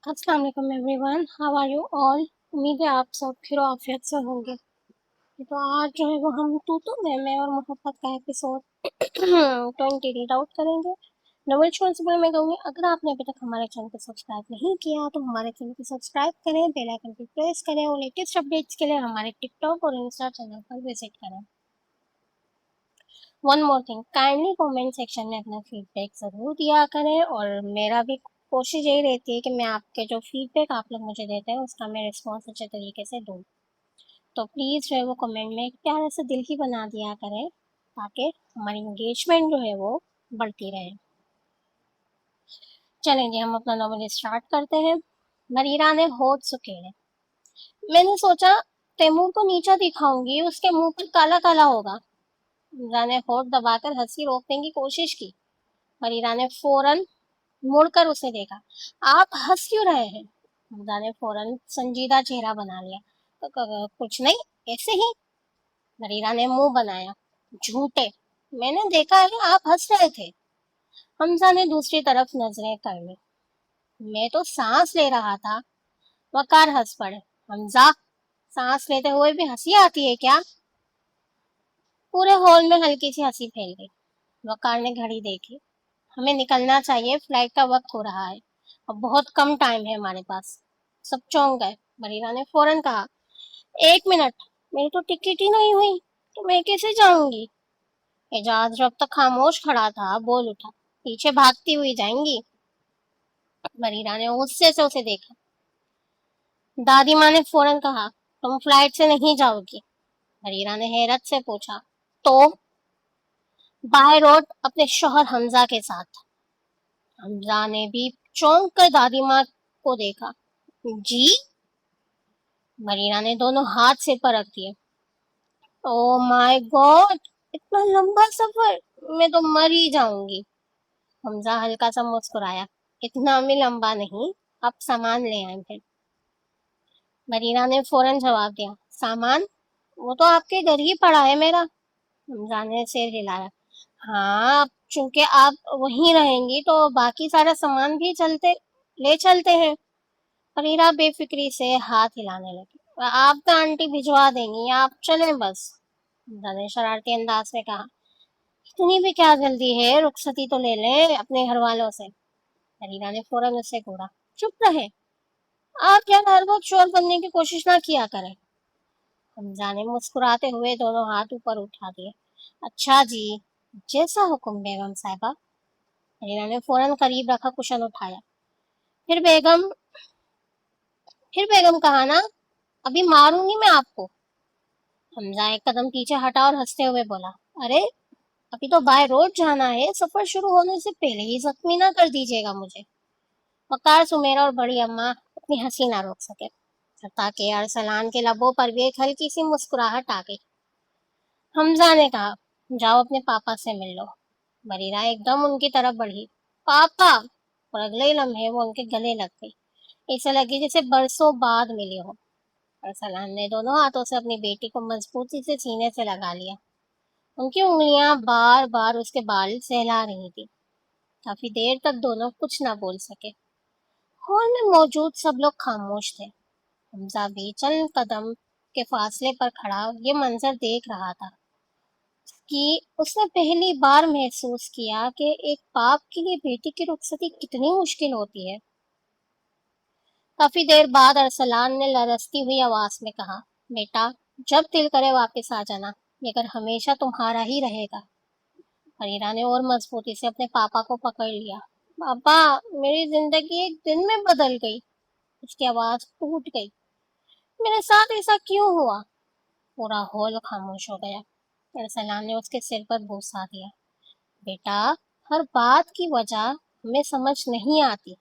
अस्सलाम वालेकुम everyone, how are you all. उम्मीद है आप सब खैर आफियत से होंगे। तो आज जो है वो हम तू मैं और मोहब्बत का एपिसोड 20 रीड आउट करेंगे। नो रिस्पॉन्सिबल मैं कहूँगी, अगर आपने अभी तक हमारे चैनल को सब्सक्राइब नहीं किया तो हमारे चैनल को सब्सक्राइब करें, बेल आइकन को प्रेस करें और लेटेस्ट अपडेट्स के लिए हमारे टिकटॉक और इंस्टा चैनल पर विजिट करें। One more thing, kindly comment section में अपना फीडबैक ज़रूर दिया करें और मेरा भी कोशिश यही रहती है कि मैं आपके जो फीडबैक आप लोग मुझे देते हैं उसका मैं रिस्पॉन्स अच्छे तरीके से दूँ। तो प्लीज़ जो है वो कमेंट में एक प्यारा सा दिल ही बना दिया करें ताकि हमारी इंगेजमेंट जो है वो बढ़ती रहे। चलें जी, हम अपना नॉवल स्टार्ट करते हैं। मरीरा ने होठ सुखेड़े। मैंने सोचा तैमूर को नीचा दिखाऊंगी, उसके मुंह पर काला काला होगा। मरीरा ने होठ दबाकर हंसी रोकने की कोशिश की। मरीरा ने फौरन मुड़कर उसे देखा। आप हंस क्यों रहे हैं? हमजा ने फौरन संजीदा चेहरा बना लिया। कुछ नहीं, ऐसे ही। मरीरा ने मुंह बनाया। झूठे, मैंने देखा है आप हंस रहे थे। हमजा ने दूसरी तरफ नजरें कर ली। मैं तो सांस ले रहा था। वकार हंस पड़े। हमजा, सांस लेते हुए भी हंसी आती है क्या? पूरे हॉल में हल्की सी हंसी फैल गई। वकार ने घड़ी देखी। हमें निकलना चाहिए, फ्लाइट का वक्त हो रहा है। अब बहुत कम टाइम है हमारे पास। सब चौंक गए। मरीना ने फौरन कहा, एक मिनट, मेरी तो टिकट ही नहीं हुई, तो मैं कैसे जाऊंगी? एजाज जब तक खामोश खड़ा था बोल उठा, पीछे भागती हुई जाएंगी। मरीना ने गुस्से से उसे देखा। दादी माँ ने फौरन कहा, तुम फ्लाइट से नहीं जाओगी। मरीना ने हैरत से पूछा, तो? बाय रोड अपने शौहर हमजा के साथ। हमजा ने भी चौंक कर दादी माँ को देखा। जी? मरीना ने दोनों हाथ सिर पर रख दिए। ओ माय गॉड, इतना लंबा सफर, मैं तो मर ही जाऊंगी। हमजा हल्का सा मुस्कुराया। इतना भी लंबा नहीं, आप सामान ले आए फिर। मरीना ने फौरन जवाब दिया, सामान? वो तो आपके घर ही पड़ा है मेरा। हमजा ने सिर हिलाया। हाँ, अब चूंकि आप वहीं रहेंगी तो बाकी सारा सामान भी चलते हैं। फरीदा बेफिक्री से हाथ हिलाने लगी। आप तो आंटी भिजवा देंगी, आप चलें बस। हमजा ने शरारती अंदाज में कहा। इतनी भी क्या जल्दी है, रुखसती तो ले लें अपने घर वालों से। फरीदा ने फौरन उससे कहा, चुप रहे, आप यार हर वक्त शोर बनने की कोशिश ना किया करें। हमजा ने मुस्कुराते हुए दोनों हाथ ऊपर उठा दिए। अच्छा जी, जैसा हुक्म बेगम साहिबा। फरीदा ने फौरन करीब रखा कुशन उठाया। फिर बेगम फिर बेगम कहा ना, अभी मारूंगी मैं आपको। हमजा एक कदम पीछे हटा और हंसते हुए बोला, अरे अभी तो बाय रोड जाना है, सफर शुरू होने से पहले ही जख्मी ना कर दीजिएगा मुझे। वकार, सुमेरा और बड़ी अम्मा अपनी हंसी ना रोक सके, ताकि अरसलान के लबों पर भी एक हल्की सी मुस्कुराहट आ गई। हमजा ने कहा, जाओ अपने पापा से मिल लो। मरीरा एकदम उनकी तरफ बढ़ी। पापा? और अगले ही लम्हे वो उनके गले लग गई। ऐसा लगे जैसे बरसों बाद मिली हो। अरसलान ने दोनों हाथों से अपनी बेटी को मजबूती से सीने से लगा लिया। उनकी उंगलियां बार बार उसके बाल सहला रही थी। काफी देर तक दोनों कुछ ना बोल सके। हॉल में मौजूद सब लोग खामोश थे। हमजा भी चंद कदम के फासले पर खड़ा ये मंजर देख रहा था कि उसने पहली बार महसूस किया कि एक बाप के लिए बेटी की रुखसती कितनी मुश्किल होती है। काफी देर बाद अरसलान ने लरसती हुई आवाज में कहा, बेटा, जब दिल करे वापस आ जाना, ये घर हमेशा तुम्हारा ही रहेगा। फरीदा ने और मजबूती से अपने पापा को पकड़ लिया। पापा, मेरी जिंदगी एक दिन में बदल गई। उसकी आवाज टूट गई। मेरे साथ ऐसा क्यों हुआ? पूरा हॉल खामोश हो गया। अरसलान ने उसके सिर पर बोसा दिया। बेटा, हर बात की वजह हमें समझ नहीं आती,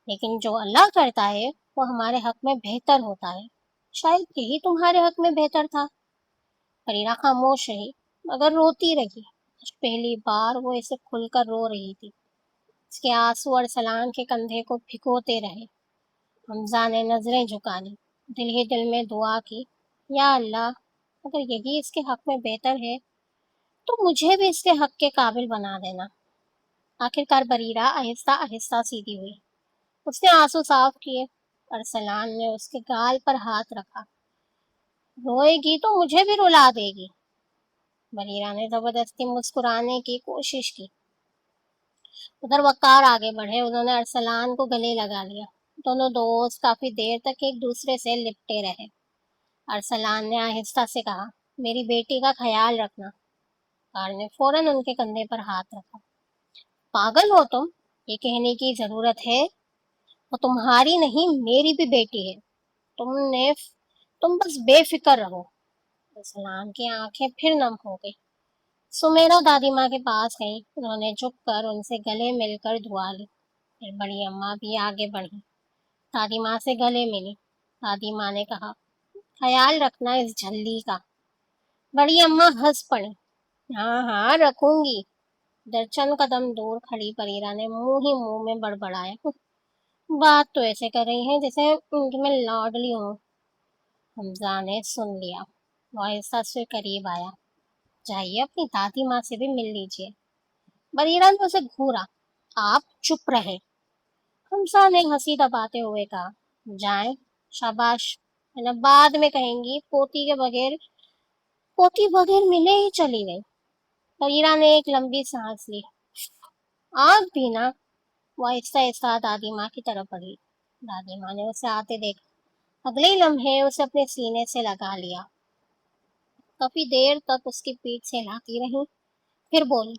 लेकिन जो अल्लाह करता है वो हमारे हक में बेहतर होता है। शायद यही तुम्हारे हक में बेहतर था। फरीदा खामोश रही, मगर रोती रही। आज पहली बार वो ऐसे खुलकर रो रही थी। उसके आंसू अरसलान के कंधे को भिगोते रहे। हमजा ने नजरें झुका ली, दिल ही दिल में दुआ की, या अल्लाह, अगर यही इसके हक में बेहतर है तो मुझे भी इसके हक के काबिल बना देना। आखिरकार बरीरा आहिस्ता आहिस्ता सीधी हुई। اس نے آنسو صاف کیے۔ ارسلان نے اس کے گال پر ہاتھ رکھا۔ روئے گی تو مجھے بھی رلا دے گی۔ بریرہ نے زبردستی مسکرانے کی کوشش کی۔ ادھر وقار آگے بڑھے، انہوں نے ارسلان کو گلے لگا لیا۔ دونوں دوست کافی دیر تک ایک دوسرے سے لپٹے رہے۔ ارسلان نے آہستہ سے کہا، میری بیٹی کا خیال رکھنا۔ وقار نے فوراً ان کے کندھے پر ہاتھ رکھا۔ پاگل ہو تم؟ یہ کہنے کی ضرورت ہے؟ وہ تمہاری نہیں، میری بھی بیٹی ہے۔ تم بس بے فکر رہو۔ ارسلان کی آنکھیں پھر نم ہو گئی۔ سمیرا دادی ماں کے پاس گئی، انہوں نے جھک کر ان سے گلے مل کر دعا لی۔ پھر بڑی اماں بھی آگے بڑھی، دادی ماں سے گلے ملی۔ دادی ماں نے کہا، خیال رکھنا اس جھلی کا۔ بڑی اماں ہنس پڑی، ہاں ہاں رکھوں گی۔ ادھر چند قدم دور کھڑی پریرا نے منہ ہی منہ میں بڑبڑایا، بات تو ایسے کر رہی ہیں جیسے ان کی میں لاڈلی ہوں۔ حمزہ نے سن لیا، وہ آہستہ سے قریب آیا، جائیے اپنی دادی ماں سے بھی مل لیجیے۔ بریرہ نے اسے گھورا، آپ چپ رہے۔ حمزہ نے ہنسی دباتے ہوئے کہا، جائیں، شاباش، بعد میں کہیں گی پوتی بغیر ملے ہی چلی گئی۔ بریرہ نے ایک لمبی سانس لی، آگ بھی نا۔ وہ آہستہ آہستہ دادی ماں کی طرف بڑھی۔ دادی ماں نے اسے آتے دیکھا، اگلے ہی لمحے اسے اپنے سینے سے لگا لیا۔ کافی دیر تک اس کی پیٹھ سے ہلاتی رہی، پھر بولی،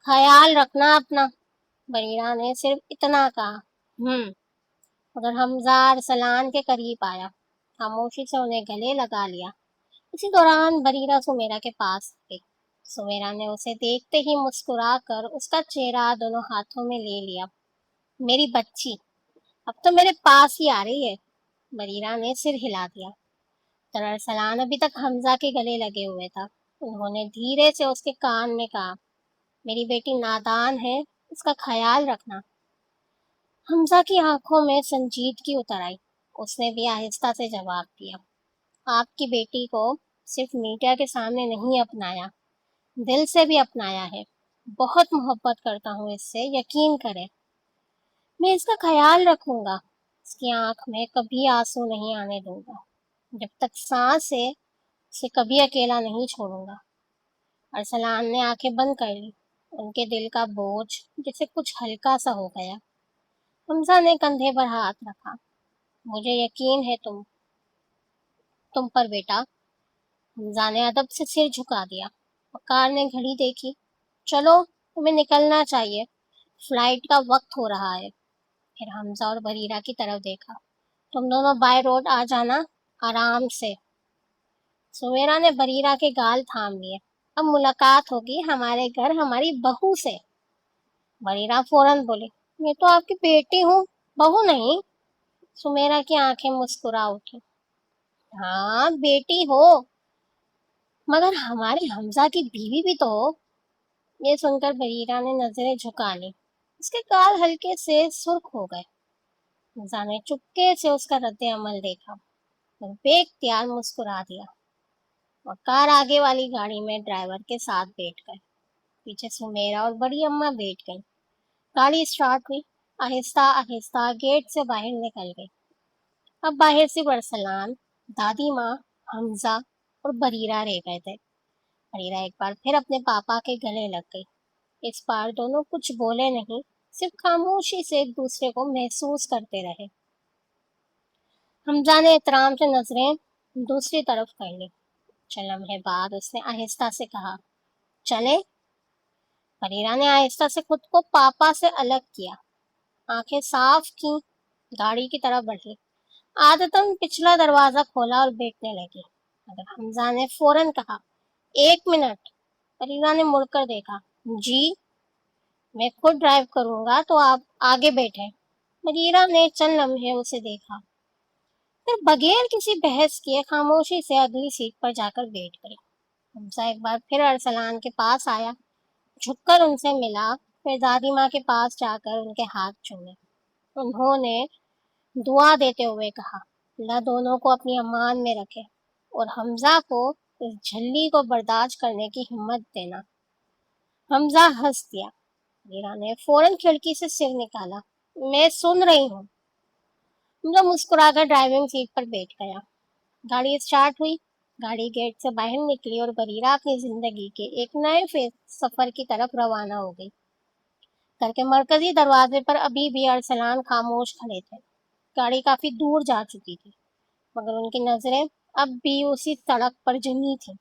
خیال رکھنا اپنا۔ بریرہ نے صرف اتنا کہا، اگر حمزہ ارسلان کے قریب آیا، خاموشی سے انہیں گلے لگا لیا۔ اسی دوران بریرہ سمیرا کے پاس گئی۔ سمیرا نے اسے دیکھتے ہی مسکرا کر اس کا چہرہ دونوں ہاتھوں میں لے لیا۔ میری بچی اب تو میرے پاس ہی آ رہی ہے۔ بریرہ نے سر ہلا دیا۔ ارسلان ابھی تک حمزہ کے گلے لگے ہوئے تھا۔ انہوں نے دھیرے سے اس کے کان میں کہا، میری بیٹی نادان ہے، اس کا خیال رکھنا۔ حمزہ کی آنکھوں میں سنجیدگی اتر آئی، اس نے بھی آہستہ سے جواب دیا، آپ کی بیٹی کو صرف میڈیا کے سامنے نہیں اپنایا، دل سے بھی اپنایا ہے۔ بہت محبت کرتا ہوں اس سے، یقین کرے۔ میں اس کا خیال رکھوں گا، اس کی آنکھ میں کبھی آنسو نہیں آنے دوں گا، جب تک سانس ہے اسے کبھی اکیلا نہیں چھوڑوں گا۔ ارسلان نے آنکھیں بند کر لی، ان کے دل کا بوجھ جیسے کچھ ہلکا سا ہو گیا۔ حمزہ نے کندھے پر ہاتھ رکھا، مجھے یقین ہے تم پر بیٹا۔ حمزہ نے ادب سے سر جھکا دیا۔ وقار نے گھڑی دیکھی، چلو تمہیں نکلنا چاہیے، فلائٹ کا وقت ہو رہا ہے۔ پھر حمزہ اور بریرہ کی طرف دیکھا، تم دونوں بائی روڈ آ جانا، آرام سے۔ سمیرا نے بریرہ کے گال تھام لیے، اب ملاقات ہوگی ہمارے گھر ہماری بہو سے۔ بریرہ فوراً بولی، میں تو آپ کی بیٹی ہوں، بہو نہیں۔ سمیرا کی آنکھیں مسکرا اٹھی، ہاں بیٹی ہو، مگر ہمارے حمزہ کی بیوی بھی تو ہو۔ یہ سن کر بریرہ نے نظریں جھکا لی، اس کے گال ہلکے سے سرخ ہو گئے۔ حمزہ نے چپکے سے اس کا رد عمل دیکھا اور بے اختیار مسکرا دیا۔ وقار آگے والی گاڑی میں ڈرائیور کے ساتھ بیٹھ گئے، پیچھے سمیرا اور بڑی اماں بیٹھ گئی۔ گاڑی اسٹارٹ ہوئی، آہستہ آہستہ گیٹ سے باہر نکل گئی۔ اب باہر سے ارسلان، دادی ماں، حمزہ اور بریرہ رہ گئے تھے۔ بریرہ ایک بار پھر اپنے پاپا کے گلے لگ گئی۔ اس بار دونوں کچھ بولے نہیں، صرف خاموشی سے ایک دوسرے کو محسوس کرتے رہے۔ حمزہ نے احترام سے نظریں دوسری طرف کر لی۔ چند لمحے بعد اس نے آہستہ سے کہا، چلے۔ بریرہ نے آہستہ سے خود کو پاپا سے الگ کیا، آنکھیں صاف کی، گاڑی کی طرف بڑھی، عادتاً پچھلا دروازہ کھولا اور بیٹھنے لگی، مگر حمزہ نے فوراً کہا، ایک منٹ۔ بریرہ نے مڑ کر دیکھا، جی میں خود ڈرائیو کروں گا تو آپ آگے بیٹھے۔ بریرہ نے چند لمحے اسے دیکھا، پھر بغیر کسی بحث کیے خاموشی سے اگلی سیٹ پر جا کر بیٹھ گئی۔ حمزہ ایک بار پھر ارسلان کے پاس آیا، جھک کر ان سے ملا، پھر دادی ماں کے پاس جا کر ان کے ہاتھ چومے۔ انہوں نے دعا دیتے ہوئے کہا، اللہ دونوں کو اپنی امان میں رکھے اور حمزہ کو اس جھلی کو برداشت کرنے کی ہمت دینا۔ حمزہ ہنس دیا۔ بریرہ نے فوراً کھڑکی سے سر نکالا، मैं सुन रही हूँ। हमजा मुस्कुराकर ड्राइविंग सीट पर बैठ गया। गाड़ी स्टार्ट हुई, गाड़ी गेट से बाहर निकली और बरीरा अपनी जिंदगी के एक नए सफर की तरफ रवाना हो गई। घर के मरकजी दरवाजे पर अभी भी अरसलान खामोश खड़े थे। गाड़ी काफी दूर जा चुकी थी, मगर उनकी नजरें अब भी उसी सड़क पर जमी थी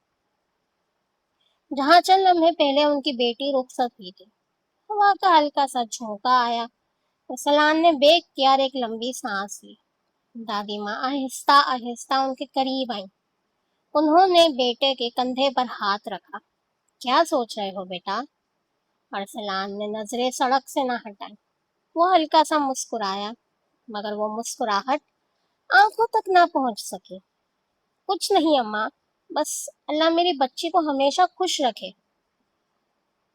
जहां चंद लम्हे पहले उनकी बेटी रुखसत हुई थी। हवा का हल्का सा झोंका आया। अरसलान ने बेग किया और एक लंबी सांस ली। दादी माँ आहिस्ता आहिस्ता उनके करीब आई। उन्होंने बेटे के कंधे पर हाथ रखा। क्या सोच रहे हो बेटा? अरसलान ने नजरें सड़क से न हटाई। वो हल्का सा मुस्कुराया, मगर वो मुस्कुराहट आंखों तक ना पहुंच सकी। कुछ नहीं अम्मा, बस अल्लाह मेरी बच्ची को हमेशा खुश रखे।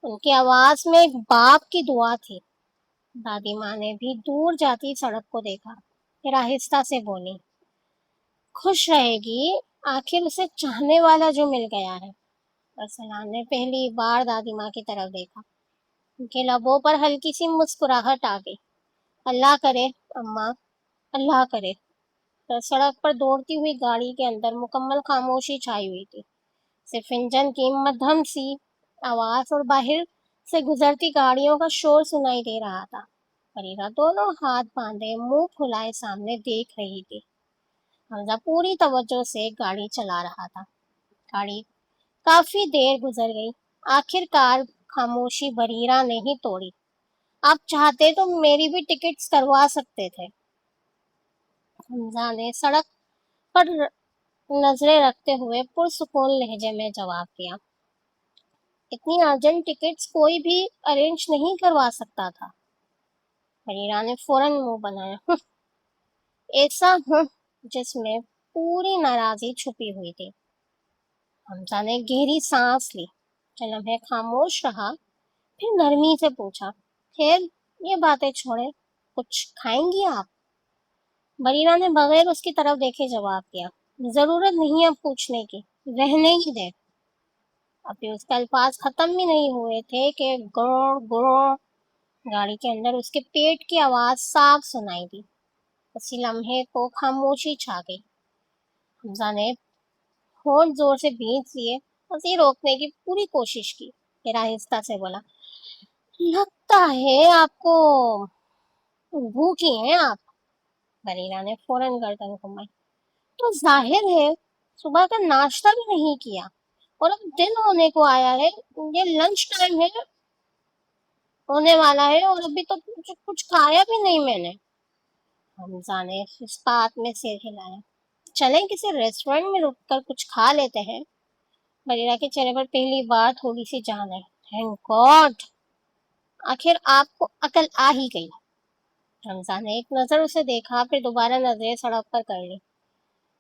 उनकी आवाज में एक बाप की दुआ थी। दादी माँ ने भी दूर जाती सड़क को देखा, फिर आहिस्ता से बोली, खुश रहेगी, आखिर उसे चाहने वाला जो मिल गया है। अरसलान ने पहली बार दादी माँ की तरफ देखा। उनके लबों पर हल्की सी मुस्कुराहट आ गई। अल्लाह करे अम्मा, अल्लाह करे। तो सड़क पर दौड़ती हुई गाड़ी के अंदर मुकम्मल खामोशी छाई हुई थी। सिर्फ इंजन की मध्यम सी आवाज और बाहर से गुजरती गाड़ियों का शोर सुनाई दे रहा था। फरीदा दोनों हाथ बांधे मुंह फुलाए सामने देख रही थी। हमजा पूरी तवज्जो से गाड़ी चला रहा था। गाड़ी काफी देर गुजर गई। आखिरकार खामोशी बरीरा ने ही तोड़ी। आप चाहते तो मेरी भी टिकट्स करवा सकते थे। हमजा ने सड़क पर नजरें रखते हुए पुरसुकून लहजे में जवाब दिया, इतनी अर्जेंट टिकट्स कोई भी अरेंज नहीं करवा सकता था। बरीरा ने फौरन मुंह बनाया, ऐसा जिसमें पूरी नाराजगी छुपी हुई थी। हमजा ने गहरी सांस ली, चंद लम्हे खामोश रहा, फिर नरमी से पूछा, खैर ये बातें छोड़े, कुछ खाएंगी आप? बरीरा ने बगैर उसकी तरफ देखे जवाब दिया, जरूरत नहीं है पूछने की, रहने ही दे। अभी उसके अल्फाज खत्म भी नहीं हुए थे कि गुड़ गुड़ गाड़ी के अंदर उसके पेट की आवाज साफ सुनाई दी। उसी लम्हे को खामोशी छा गई। हमजा ने होठ जोर से भींच लिए, हंसी रोकने की पूरी कोशिश की, फिर आहिस्ता से बोला, लगता है आपको भूखी हैं आप। बरीरा ने फौरन गर्दन घुमाई, तो जाहिर है सुबह का नाश्ता भी नहीं किया और अब दिन होने को आया है, ये लंच टाइम है होने वाला है और अभी तो कुछ खाया भी नहीं मैंने। हमजा ने इस्पात में सिर हिलाया, चलें किसी रेस्टोरेंट में रुककर कुछ खा लेते हैं। बरीरा के चेहरे पर पहली बार थोड़ी सी जान आई। थैंक गॉड, आखिर आपको अकल आ ही गई। हमजा ने एक नजर उसे देखा, फिर दोबारा नजरें सड़क पर कर ली।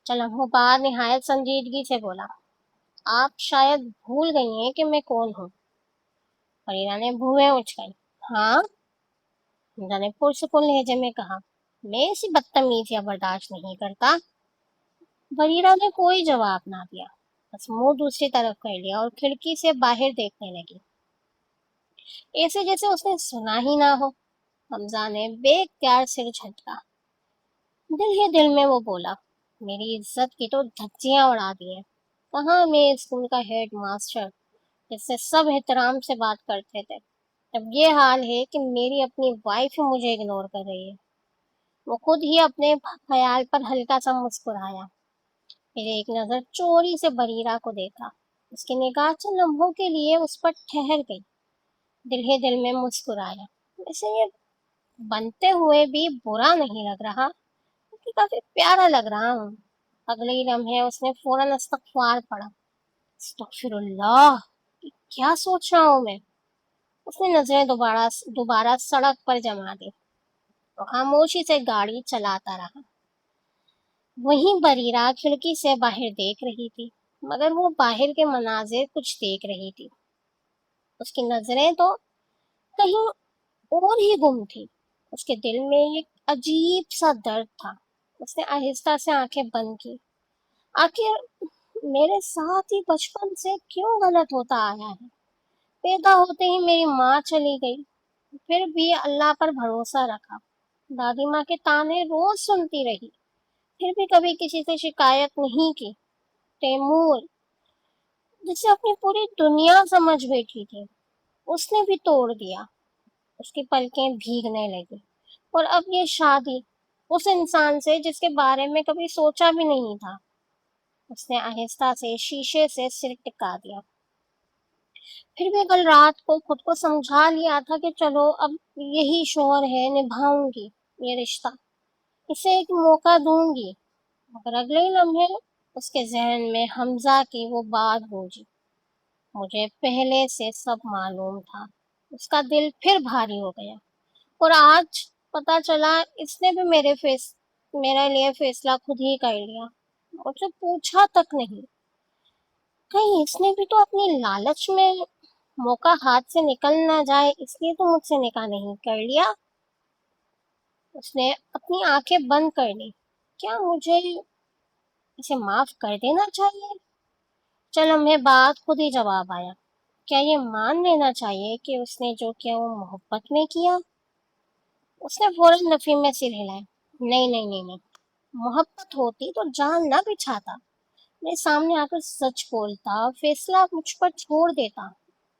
चल वो बाहर निहायत संजीदगी से बोला, आप शायद भूल गई हैं कि मैं कौन हूँ। फरीदा ने भुएं उचकाई। हाँ, हमजा ने पुरसुकून लहजे में कहा, मैं ऐसी बदतमीजियां बर्दाश्त नहीं करता। फरीदा ने कोई जवाब ना दिया, बस मुंह दूसरी तरफ कर लिया और खिड़की से बाहर देखने लगी, ऐसे जैसे उसने सुना ही ना हो। हमजा ने बेख्तियार सिर झटका। दिल ही दिल में वो बोला, मेरी इज्जत की तो धज्जियां उड़ा दी हैं। कहाँ मैं स्कूल का हेड मास्टर जिससे सब एहतराम से बात करते थे, अब ये हाल है कि मेरी अपनी वाइफ ही मुझे इग्नोर कर रही है। वो खुद ही अपने ख्याल पर हल्का सा मुस्कुराया, फिर एक नजर चोरी से बरीरा को देखा। उसकी निगाह चंद लम्हों के लिए उस पर ठहर गई। दिल ही दिल में मुस्कुराया, वैसे ये बनते हुए भी बुरा नहीं लग रहा, क्योंकि काफी प्यारा लग रहा हूँ। अगले ही लम्हे उसने फौरन इस्तगफार पढ़ा, अस्तगफिरुल्लाह, क्या सोच रहा हूँ मैं। उसने नजरें दोबारा दोबारा सड़क पर जमा दी तो खामोशी से गाड़ी चलाता रहा। वहीं बरीरा खिड़की से बाहर देख रही थी, मगर वो बाहर के मनाजिर कुछ देख रही थी। उसकी नजरें तो कहीं और ही गुम थी। उसके दिल में एक अजीब सा दर्द था। उसने आहिस्ता से आंखें बंद की। आखिर मेरे साथ ही बचपन से क्यों गलत होता आया है। पैदा होते ही मेरी माँ चली गई, फिर भी अल्लाह पर भरोसा रखा। دادی ماں کے تانے روز سنتی رہی، پھر بھی کبھی کسی سے شکایت نہیں کی۔ تیمور جسے اپنی پوری دنیا سمجھ بیٹھی تھی، اس نے بھی توڑ دیا۔ اس کی پلکیں بھیگنے لگی، اور اب یہ شادی اس انسان سے جس کے بارے میں کبھی سوچا بھی نہیں تھا۔ اس نے آہستہ سے شیشے سے سر ٹکا دیا۔ پھر بھی کل رات کو خود کو سمجھا لیا تھا کہ چلو اب یہی شوہر ہے، نبھاؤں گی یہ رشتہ، اسے ایک موقع دوں گی۔ مگر اگلے ہی لمحے اس کے ذہن میں حمزہ کی وہ بات گونجی، مجھے پہلے سے سب معلوم تھا۔ اس کا دل پھر بھاری ہو گیا، اور آج پتا چلا اس نے بھی میرے لیے فیصلہ خود ہی کر لیا، مجھے پوچھا تک نہیں۔ کہیں اس نے بھی تو اپنی لالچ میں موقع ہاتھ سے نکل نہ جائے اس لیے تو مجھ سے نکاح نہیں کر لیا۔ اس نے اپنی آنکھیں بند کر لی۔ کیا مجھے اسے معاف کر دینا چاہیے؟ چل ہمیں بات خود ہی جواب آیا۔ کیا یہ مان لینا چاہیے کہ اس نے جو کیا وہ محبت میں کیا؟ اس نے فوراً نفی میں سر ہلایا۔ نہیں نہیں نہیں نہیں، محبت ہوتی تو جان نہ بچھاتا، میرے سامنے آ کر سچ بولتا، فیصلہ مجھ پر چھوڑ دیتا،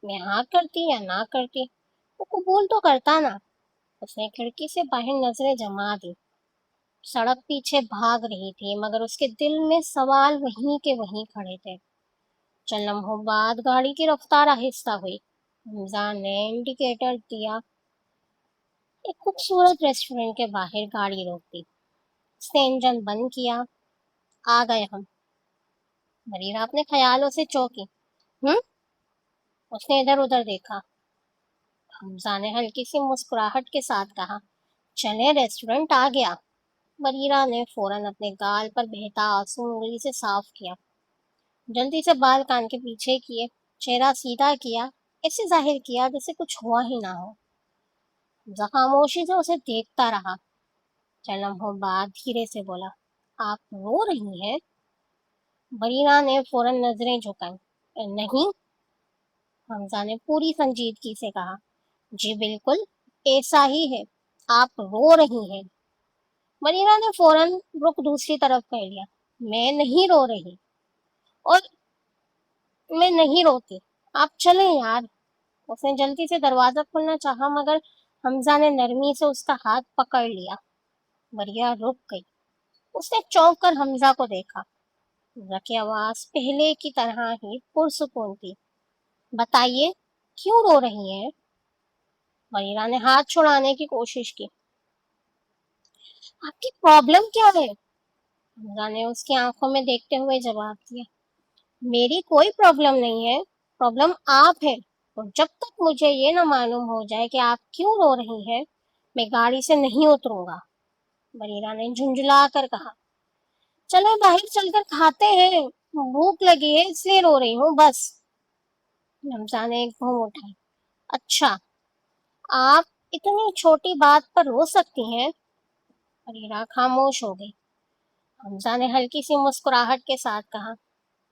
میں ہاں کرتی یا نہ کرتی وہ قبول تو کرتا نا۔ اس نے کھڑکی سے باہر نظریں جما دی۔ سڑک پیچھے بھاگ رہی تھی، مگر اس کے دل میں سوال وہیں کے وہیں کھڑے تھے۔ چند لمحوں بعد گاڑی کی رفتار آہستہ ہوئی۔ حمزہ نے انڈیکیٹر دیا۔ ایک خوبصورت ریسٹورنٹ کے باہر گاڑی روک دی۔ اس نے انجن بند کیا۔ آ گئے ہم۔ بریرہ اپنے خیالوں سے چونکی۔ ہم؟ اس نے ادھر ادھر دیکھا۔ حمزہ نے ہلکی سی مسکراہٹ کے ساتھ کہا، چلے ریسٹورنٹ آ گیا۔ بریرہ نے فوراً اپنے گال پر بہتا آنسو انگلی سے صاف کیا، جلدی سے بال کان کے پیچھے کیے، چہرہ سیدھا کیا، ایسے ظاہر کیا جیسے کچھ ہوا ہی نہ ہو۔ حمزہ خاموشی سے اسے دیکھتا رہا۔ چند لمحوں بعد دھیرے سے بولا، آپ رو رہی ہیں؟ بریرہ نے فوراً نظریں جھکائیں۔ نہیں، حمزہ نے پوری سنجیدگی سے کہا، جی بالکل ایسا ہی ہے، آپ رو رہی ہیں۔ بریرہ نے فوراً رخ دوسری طرف کر لیا۔ میں نہیں رو رہی، اور میں نہیں روتی، آپ چلیں یار۔ اس نے جلدی سے دروازہ کھولنا چاہا، مگر حمزہ نے نرمی سے اس کا ہاتھ پکڑ لیا۔ بریرہ رک گئی۔ اس نے چونک کر حمزہ کو دیکھا۔ حمزہ کی آواز پہلے کی طرح ہی پرسکون تھی۔ بتائیے کیوں رو رہی ہیں؟ بریرہ نے ہاتھ چھڑانے کی کوشش کی۔ آپ کی پرابلم کیا ہے؟ حمزہ نے اس کی آنکھوں میں دیکھتے ہوئے جواب دیا، میری کوئی پرابلم نہیں ہے، پرابلم آپ ہے، اور جب تک مجھے یہ نہ معلوم ہو جائے کہ آپ کیوں رو رہی ہیں میں گاڑی سے نہیں اتروں گا۔ بریرہ نے جھنجھلا کر کہا، چلے باہر چل کر کھاتے ہیں، بھوک لگی ہے اس لیے رو رہی ہوں بس۔ حمزہ نے ایک گھونٹ اٹھائی۔ اچھا، آپ اتنی چھوٹی بات پر رو سکتی ہیں؟ بریرہ خاموش ہو گئی۔ حمزہ نے ہلکی سی مسکراہٹ کے ساتھ کہا،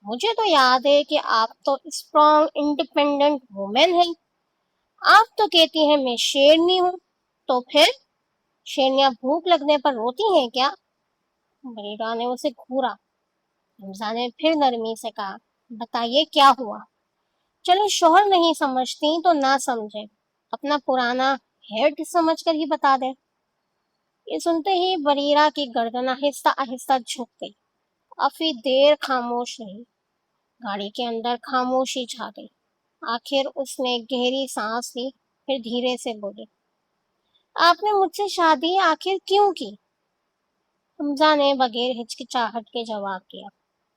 مجھے تو یاد ہے کہ آپ تو اسٹرانگ انڈیپینڈنٹ وومن ہیں، آپ تو کہتی ہیں میں شیرنی ہوں، تو پھر شیرنیاں بھوک لگنے پر روتی ہیں کیا؟ بریرہ نے اسے گھورا۔ حمزہ نے پھر نرمی سے کہا، بتائیے کیا ہوا؟ چلو شوہر نہیں سمجھتی تو نہ سمجھے، اپنا پرانا ہیڈ سمجھ کر ہی بتا دے۔ یہ سنتے ہی بریرہ کی گردن آہستہ آہستہ جھک گئی۔ کافی دیر خاموش رہی۔ گاڑی کے اندر خاموشی چھا گئی۔ آخر اس نے گہری سانس لی، پھر دھیرے سے بولی، آپ نے مجھ سے شادی آخر کیوں کی؟ حمزہ نے بغیر ہچکچاہٹ کے جواب دیا،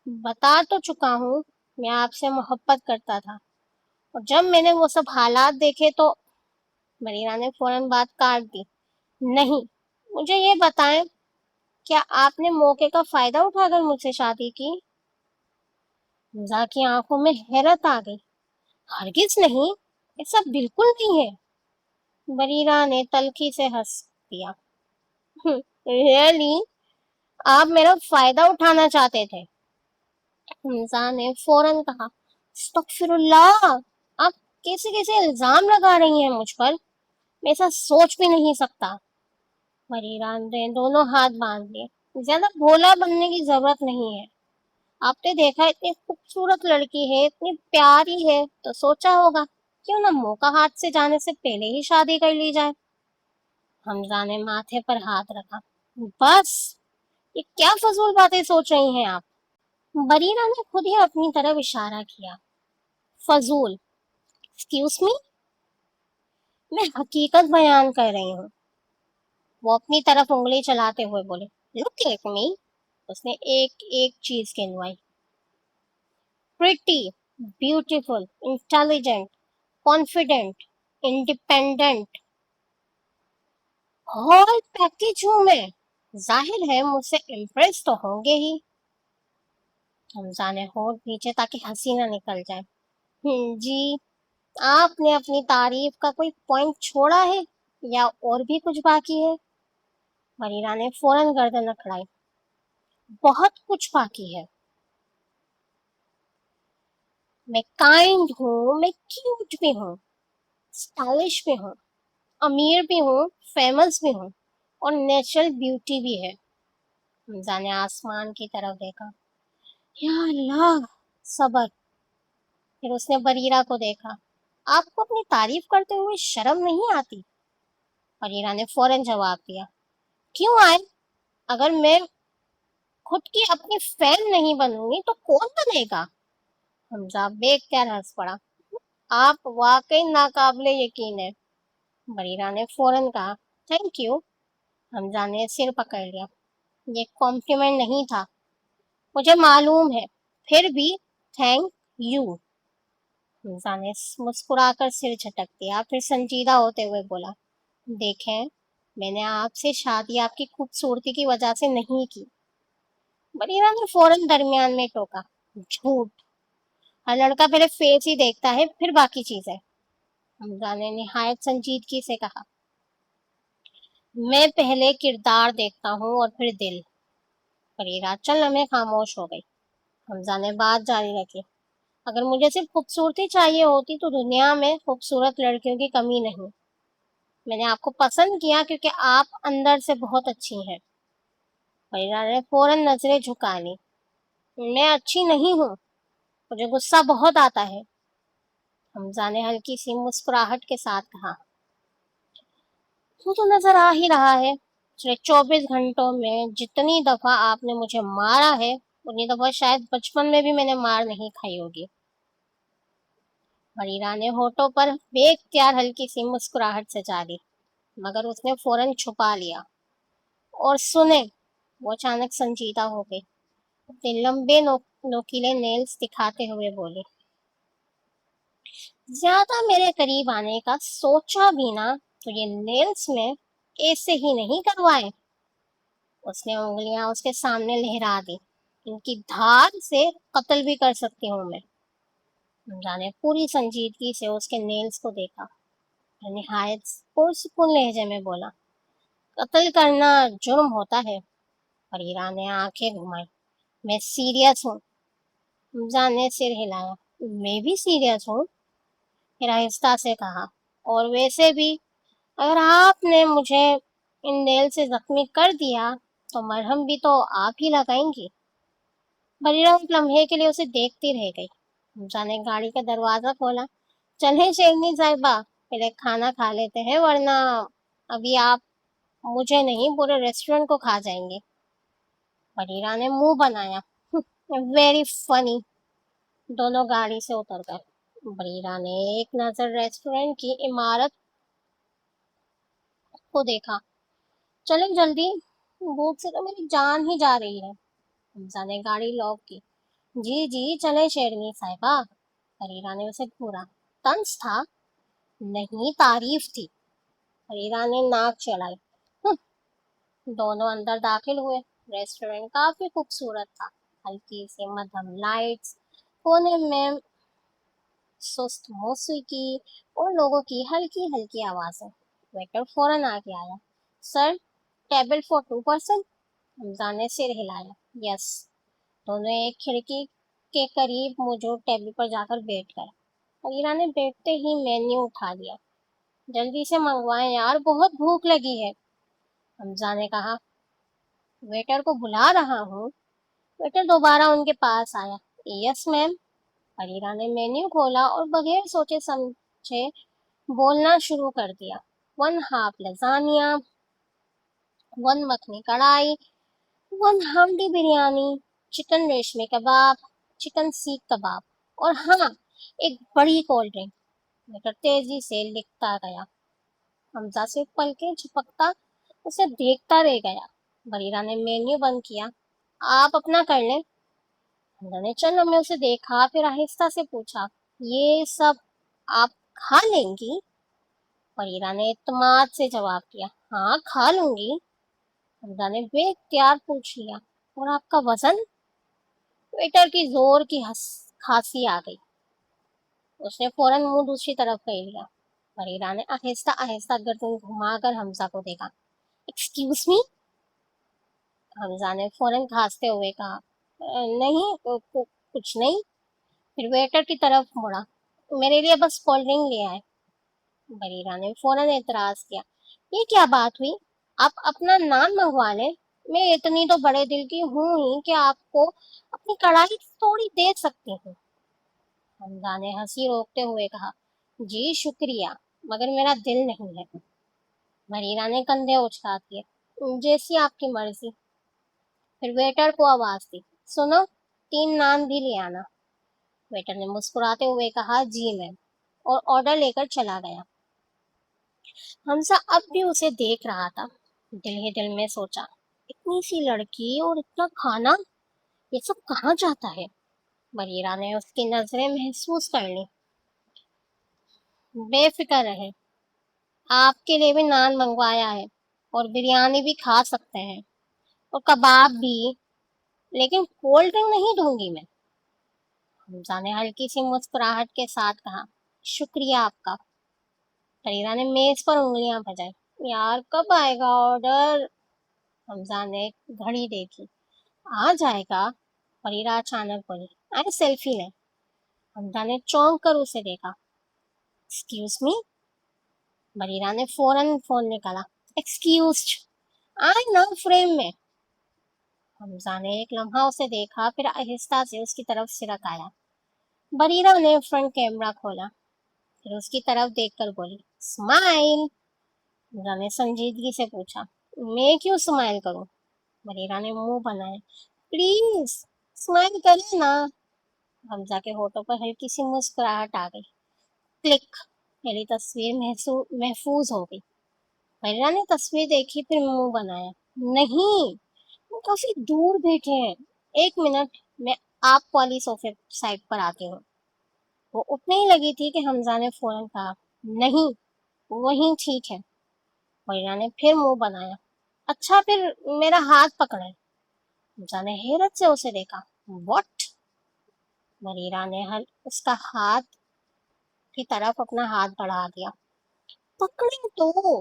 بتا تو چکا ہوں، میں آپ سے محبت کرتا تھا، اور جب میں نے وہ سب حالات دیکھے تو… بریرہ نے فوراً بات کاٹ دی۔ نہیں، مجھے یہ بتائیں، کیا آپ نے موقع کا فائدہ اٹھا کر مجھ سے شادی کی؟ حمزہ کی آنکھوں میں حیرت آ گئی۔ ہرگز نہیں، ایسا بالکل نہیں ہے۔ بریرہ نے تلخی سے ہنس دیا۔ ریئلی؟ آپ میرا فائدہ اٹھانا چاہتے تھے؟ حمزہ نے فوراً کہا، استغفر اللہ، آپ کیسے کیسے الزام لگا رہی ہیں مجھ پر، میں ایسا سوچ بھی نہیں سکتا۔ मरीरा ने दोनों हाथ बांध लिए। ज्यादा भोला बनने की जरूरत नहीं है। आपने देखा इतनी खूबसूरत लड़की है, इतनी प्यारी है, तो सोचा होगा क्यों ना मौका हाथ से जाने से पहले ही शादी कर ली जाए। हमजा ने माथे पर हाथ रखा। बस, ये क्या फजूल बातें सोच रही हैं आप? बरीरा ने खुद ही अपनी तरफ इशारा किया। फजूल? एक्सक्यूज मी, मैं हकीकत बयान कर रही हूँ। वो अपनी तरफ उंगली चलाते हुए बोले। Look at me. उसने एक एक चीज गिनवाई। Pretty, beautiful, intelligent, confident, independent, whole package हूं मैं। जाहिर है मुझसे इम्प्रेस तो होंगे ही। हमजा ने होठ नीचे ताकि हंसी ना निकल जाए। जी, आपने अपनी तारीफ का कोई पॉइंट छोड़ा है या और भी कुछ बाकी है? मरीरा ने फौरन गर्दन अकड़ाई। बहुत कुछ बाकी है। मैं काइंड हूँ, मैं क्यूट भी हूँ, स्टाइलिश भी हूँ, अमीर भी हूँ, फेमस भी हूँ, और नेचुरल ब्यूटी भी है। हमजा ने आसमान की तरफ देखा। या अल्लाह, सबर। फिर उसने बरीरा को देखा। आपको अपनी तारीफ करते हुए शर्म नहीं आती? बरीरा ने फौरन जवाब दिया। क्यों आए? अगर मैं खुद की अपनी फैन नहीं बनूंगी तो कौन बनेगा? हमजा बेख्याल हंस पड़ा। आप वाकई नाकाबिले यकीन है। बरीरा ने फौरन कहा। Thank you. हमजा ने सिर पकड़ लिया। ये कॉम्प्लीमेंट नहीं था, मुझे मालूम है, फिर भी थैंक यू। हमजा ने मुस्कुराकर सिर झटक दिया, फिर संजीदा होते हुए बोला। देखें, मैंने आपसे शादी आपकी खूबसूरती की वजह से नहीं की। बरीरा ने फौरन दरमियान में टोका। झूठ। हर लड़का पहले फेस ही देखता है, फिर बाकी चीजें। हमजा ने निहायत संजीदगी से कहा। मैं पहले किरदार देखता हूँ और फिर दिल। बरीरा चल हमें खामोश हो गई। हमजा ने बात जारी रखी। अगर मुझे सिर्फ खूबसूरती चाहिए होती तो दुनिया में खूबसूरत लड़कियों की कमी नहीं। मैंने आपको पसंद किया क्योंकि आप अंदर से बहुत अच्छी हैं। फरीदा ने फौरन नजरें झुका ली। मैं अच्छी नहीं हूँ, मुझे गुस्सा बहुत आता है। हमजा ने हल्की सी मुस्कुराहट के साथ कहा। वो तो नजर आ ही रहा है। पिछले 24 घंटों में जितनी दफा आपने मुझे मारा है, उतनी दफा शायद बचपन में भी मैंने मार नहीं खाई होगी। फरीदा ने होठों पर बेख्तियार हल्की सी मुस्कुराहट सजा दी, मगर उसने फौरन छुपा लिया। और सुने, वो अचानक संजीदा हो गई। अपने लंबे नोकीले नेल्स दिखाते हुए बोली। ज्यादा मेरे करीब आने का सोचा भी ना तो ये नेल्स में ऐसे ही नहीं करवाए। उसने उंगलियां उसके सामने लहरा दी। इनकी धार से कत्ल भी कर सकती हूँ मैं। हमजा ने पूरी संजीदगी से उसके नेल्स को देखा और निहायत पुरसुकून लहजे में बोला। कत्ल करना जुर्म होता है। फरीदा ने आंखें घुमाई। मैं सीरियस हूँ। हमजा ने सिर हिलाया। मैं भी सीरियस हूँ, फिर आहिस्ता से कहा। और वैसे भी अगर आपने मुझे इन नेल से जख्मी कर दिया तो मरहम भी तो आप ही लगाएंगी। बरीरा एक लम्हे के लिए उसे देखती रह गई। हमजा ने गाड़ी का दरवाजा खोला। चले शेरनी साहिबा, पहले खाना खा लेते हैं, वरना अभी आप मुझे नहीं पूरे रेस्टोरेंट को खा जाएंगे। बरीरा ने मुंह बनाया। Very funny. दोनों गाड़ी से उतर गए। बरीरा ने एक नजर रेस्टोरेंट की इमारत को देखा। चले जल्दी, भूख से तो मेरी जान ही जा रही है। हमजा ने गाड़ी लॉक की। जी जी चले शेरनी साहिबा। बरीरा ने उसे घूरा। तंज था? नहीं, तारीफ थी। बरीरा ने नाक चढ़ाई। दोनों अंदर दाखिल हुए। रेस्टोरेंट काफी खूबसूरत था। हल्की सी मध्यम लाइट्स, कोने में सुस्त मौसीकी और लोगों की हल्की हल्की आवाजें। वेटर फौरन आगे आया। Sir, table for 2 person. Hamza ने सिर हिलाया। यस। दोनों एक खिड़की के करीब मौजूद टेबल पर जाकर बैठ गए। अलीना ने बैठते ही मेन्यू उठा लिया। जल्दी से मंगवाएं यार, बहुत भूख लगी है। حمزہ نے کہا ویٹر کو بلا رہا ہوں. ویٹر دوبارہ ان کے پاس آیا. یس میم. پریرا نے مینیو کھولا اور بغیر سوچے سمجھے بولنا شروع کر دیا. 1 ہاف لزانیا, 1 مکھنی کڑھائی, 1 ہانڈی بریانی, چکن ریشمی کباب, چکن سیخ کباب, اور ہاں ایک بڑی کولڈ ڈرنک. لیکن تیزی سے لکھتا گیا. حمزہ سے پل کے جھپکتا اسے دیکھتا رہ گیا. بریرا نے مینیو بند کیا. آپ اپنا کر لیں. حمزہ نے چند لمحے اسے دیکھا, پھر آہستہ سے پوچھا یہ سب آپ کھا لیں گی؟ بریرا نے اعتماد سے جواب دیا ہاں کھا لوں گی. حمزہ نے بے اختیار پوچھ لیا اور آپ کا وزن؟ ویٹر کی زور کی کھانسی آ گئی. اس نے فوراً منہ دوسری طرف کر لیا. فریرا نے آہستہ آہستہ گردن گھما کر حمزہ کو دیکھا. Excuse me. حمزہ نے فوراً کھانستے ہوئے کہا نہیں کچھ نہیں. پھر ویٹر کی طرف مڑا. میرے لیے بس کولڈ ڈرنک لے آئے. بریرا نے فوراً اعتراض کیا. یہ کیا بات ہوئی؟ آپ اپنا نان منگوا لیں. میں اتنی تو بڑے دل کی ہوں ہی کہ آپ کو اپنی کڑھائی تھوڑی دے سکتی ہوں. حمزہ نے ہنسی روکتے ہوئے کہا جی شکریہ مگر میرا دل نہیں ہے. بریرا نے کندھے اچکا دیے. جیسی آپ کی مرضی. پھر ویٹر کو آواز دی سنو 3 نان بھی لے آنا. ویٹر نے مسکراتے ہوئے کہا جی میم, اور آرڈر لے کر چلا گیا. حمزہ اب بھی اسے دیکھ رہا تھا. دل ہی دل میں سوچا اتنی سی لڑکی اور اتنا کھانا, یہ سب کہاں جاتا ہے؟ بریرا نے اس کی نظریں محسوس کر لی. بے فکر رہے, آپ کے لیے بھی نان منگوایا ہے اور بریانی بھی کھا سکتے ہیں اور کباب بھی, لیکن کولڈ ڈرنک نہیں دوں گی میں. حمزہ نے ہلکی سی مسکراہٹ کے ساتھ کہا شکریہ آپ کا. فریرا نے میز پر انگلیاں بجائی. یار کب آئے گا آرڈر؟ حمزہ نے گھڑی دیکھی. آ جائے گا. فریرا اچانک بولی آئے سیلفی لیں. حمزہ نے چونک کر اسے دیکھا. Excuse me. بریرا نے فوراً فون نکالا. ایکسکیوزڈ, آئے نا فریم میں. حمزہ نے ایک لمحہ اسے دیکھا, پھر آہستہ سے اس کی طرف سرکایا. بریرا نے فرنٹ کیمرہ کھولا, پھر اس کی طرف دیکھ کر بولی اسمائل. حمزہ نے سنجیدگی سے پوچھا میں کیوں اسمائل کروں؟ بریرا نے منہ بنایا. پلیز اسمائل کرے نا. حمزہ کے ہونٹوں پر ہلکی سی مسکراہٹ آ گئی. کلک. میری تصویر محفوظ ہو گئی. بریرا نے تصویر دیکھی, پھر منہ بنایا. نہیں, وہ کافی دور بیٹھے ہیں. 1 منٹ, میں آپ والی صوفے سائڈ پر آتی ہوں. وہ اٹھنے ہی لگی تھی کہ حمزہ نے فوراً کہا نہیں وہیں ٹھیک ہے. بریرا نے پھر منہ بنایا. اچھا پھر میرا ہاتھ پکڑے. حمزہ نے حیرت سے اسے دیکھا. واٹ؟ بریرا نے اس کا ہاتھ کی طرف اپنا ہاتھ بڑھا دیا. پکڑے تو.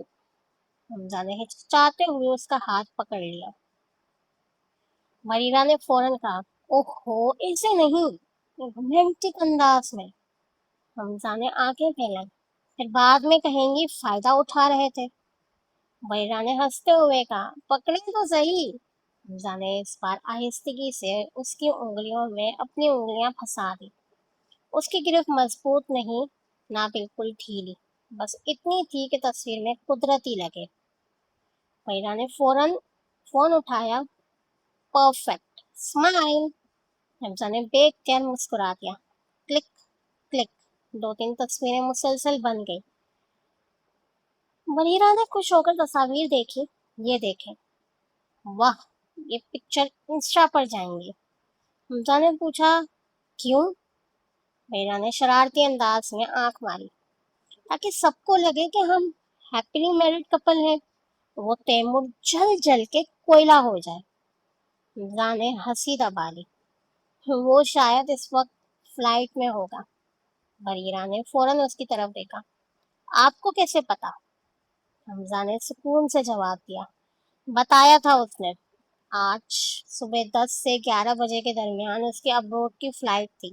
حمزہ نے ہچکچاتے ہوئے اس کا ہاتھ پکڑ لیا. بریرا نے فوراً کہا اوہو ایسے نہیں, رومانٹک انداز میں. حمزہ نے آنکھیں پھیلائی. پھر بعد میں کہیں گی فائدہ اٹھا رہے تھے. بریرا نے ہنستے ہوئے کہا پکڑے تو صحیح. حمزہ نے اس بار آہستگی سے اس کی انگلیوں میں اپنی انگلیاں پھنسا دی. اس کی گرفت مضبوط نہیں, نہ بالکل ڈھیلی, بس اتنی تھی کہ تصویر میں قدرتی لگے. بریرا نے فوراً فون اٹھایا. Perfect smile. حمزہ نے بے اختیار مسکرا دیا. Click click. 2-3 تصویریں مسلسل بن گئی. بریرا نے خوش ہو کر تصاویر دیکھی. یہ دیکھیں. واہ یہ پکچر انسٹا پر جائیں گی. حمزہ نے پوچھا کیوں؟ بریرا نے شرارتی انداز میں آنکھ ماری. تاکہ سب کو لگے کہ ہم ہیپیلی میرڈ کپل ہیں. وہ تیمور جل جل کے کوئلہ ہو جائے. حمزہ نے ہنسی دبا لی. وہ شاید اس وقت فلائٹ میں ہوگا. بریرا نے فوراً اس کی طرف دیکھا. آپ کو کیسے پتا؟ حمزہ نے سکون سے جواب دیا. بتایا تھا اس نے. آج صبح 10 سے 11 بجے کے درمیان اس کی ابروڈ کی فلائٹ تھی.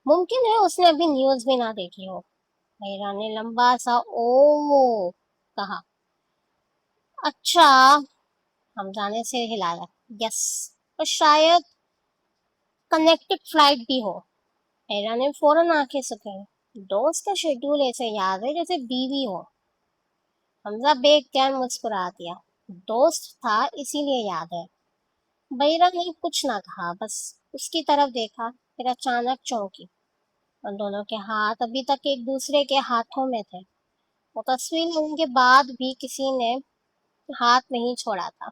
ممکن ہے اس نے ابھی نیوز بھی نہ دیکھی ہو. بریرا نے لمبا سا او کہا. अच्छा, हमजा ने सिर हिलाया। यस, और शायद कनेक्टेड फ्लाइट भी हो। मेरा ने फौरन आंखें सुखाई। दोस्त का शेड्यूल ऐसे याद है जैसे बीवी हो। हमजा बेख्तियार मुस्कुरा दिया। दोस्त था इसीलिए याद है। बहिरा ने कुछ ना कहा, बस उसकी तरफ देखा, फिर अचानक चौंकी। उन दोनों के हाथ अभी तक एक दूसरे के हाथों में थे। वो तस्वीर लेने के बाद भी किसी ने हाथ नहीं छोड़ा था।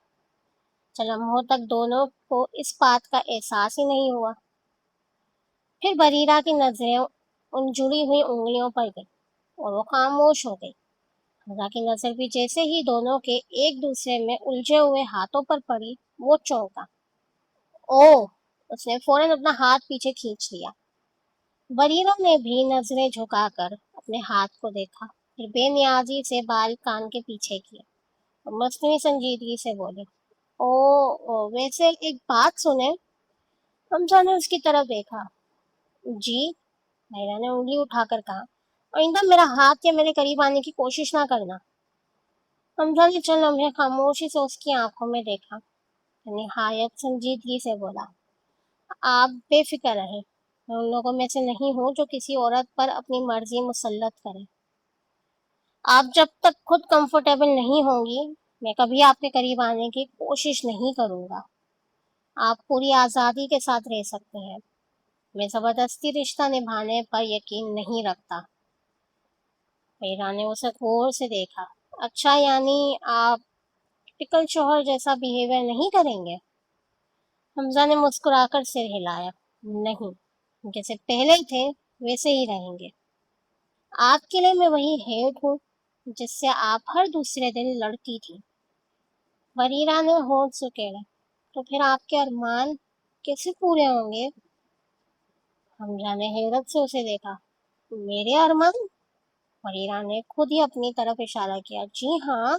चल लम्हों तक दोनों को इस बात का एहसास ही नहीं हुआ। फिर बरीरा की नजरें उन जुड़ी हुई उंगलियों पर गई और वो खामोश हो गई। हमजा की नजर भी जैसे ही दोनों के एक दूसरे में उलझे हुए हाथों पर पड़ी, वो चौंका। ओह! उसने फौरन अपना हाथ पीछे खींच लिया। बरीरा ने भी नजरें झुकाकर अपने हाथ को देखा, फिर बेनियाजी से बाल कान के पीछे किए और मस्नुई संजीदगी से बोली, ओ, वैसे एक बात सुने। हमजा ने उसकी तरफ देखा। जी, महिला ने उंगली उठाकर कहा, आइंदा मेरा हाथ या मेरे करीब आने की कोशिश ना करना। हमजा ने चंद लम्हे खामोशी से उसकी आंखों में देखा, फिर निहायत संजीदगी से बोला, आप बेफिक्र रहें, मैं उन लोगों में से नहीं हूँ जो किसी औरत पर अपनी मर्जी मुसल्लत करे। आप जब तक खुद कंफर्टेबल नहीं होंगी, मैं कभी आपके करीब आने की कोशिश नहीं करूंगा। आप पूरी आजादी के साथ रह सकते हैं। मैं जबरदस्ती रिश्ता निभाने पर यकीन नहीं रखता। मीरा ने उसे गौर से देखा। अच्छा, यानी आप टिकल शोहर जैसा बिहेवियर नहीं करेंगे? हमजा ने मुस्कुराकर सिर हिलाया। नहीं, जैसे पहले थे वैसे ही रहेंगे। आपके लिए मैं वही हेड हूँ जिससे आप हर दूसरे दिन लड़ती थी। वरीरा ने होंठ सुकेड़े। तो फिर आपके अरमान कैसे पूरे होंगे? हमजा ने हैरत से उसे देखा। मेरे अरमान? वरीरा ने खुद ही अपनी तरफ इशारा किया। जी हाँ,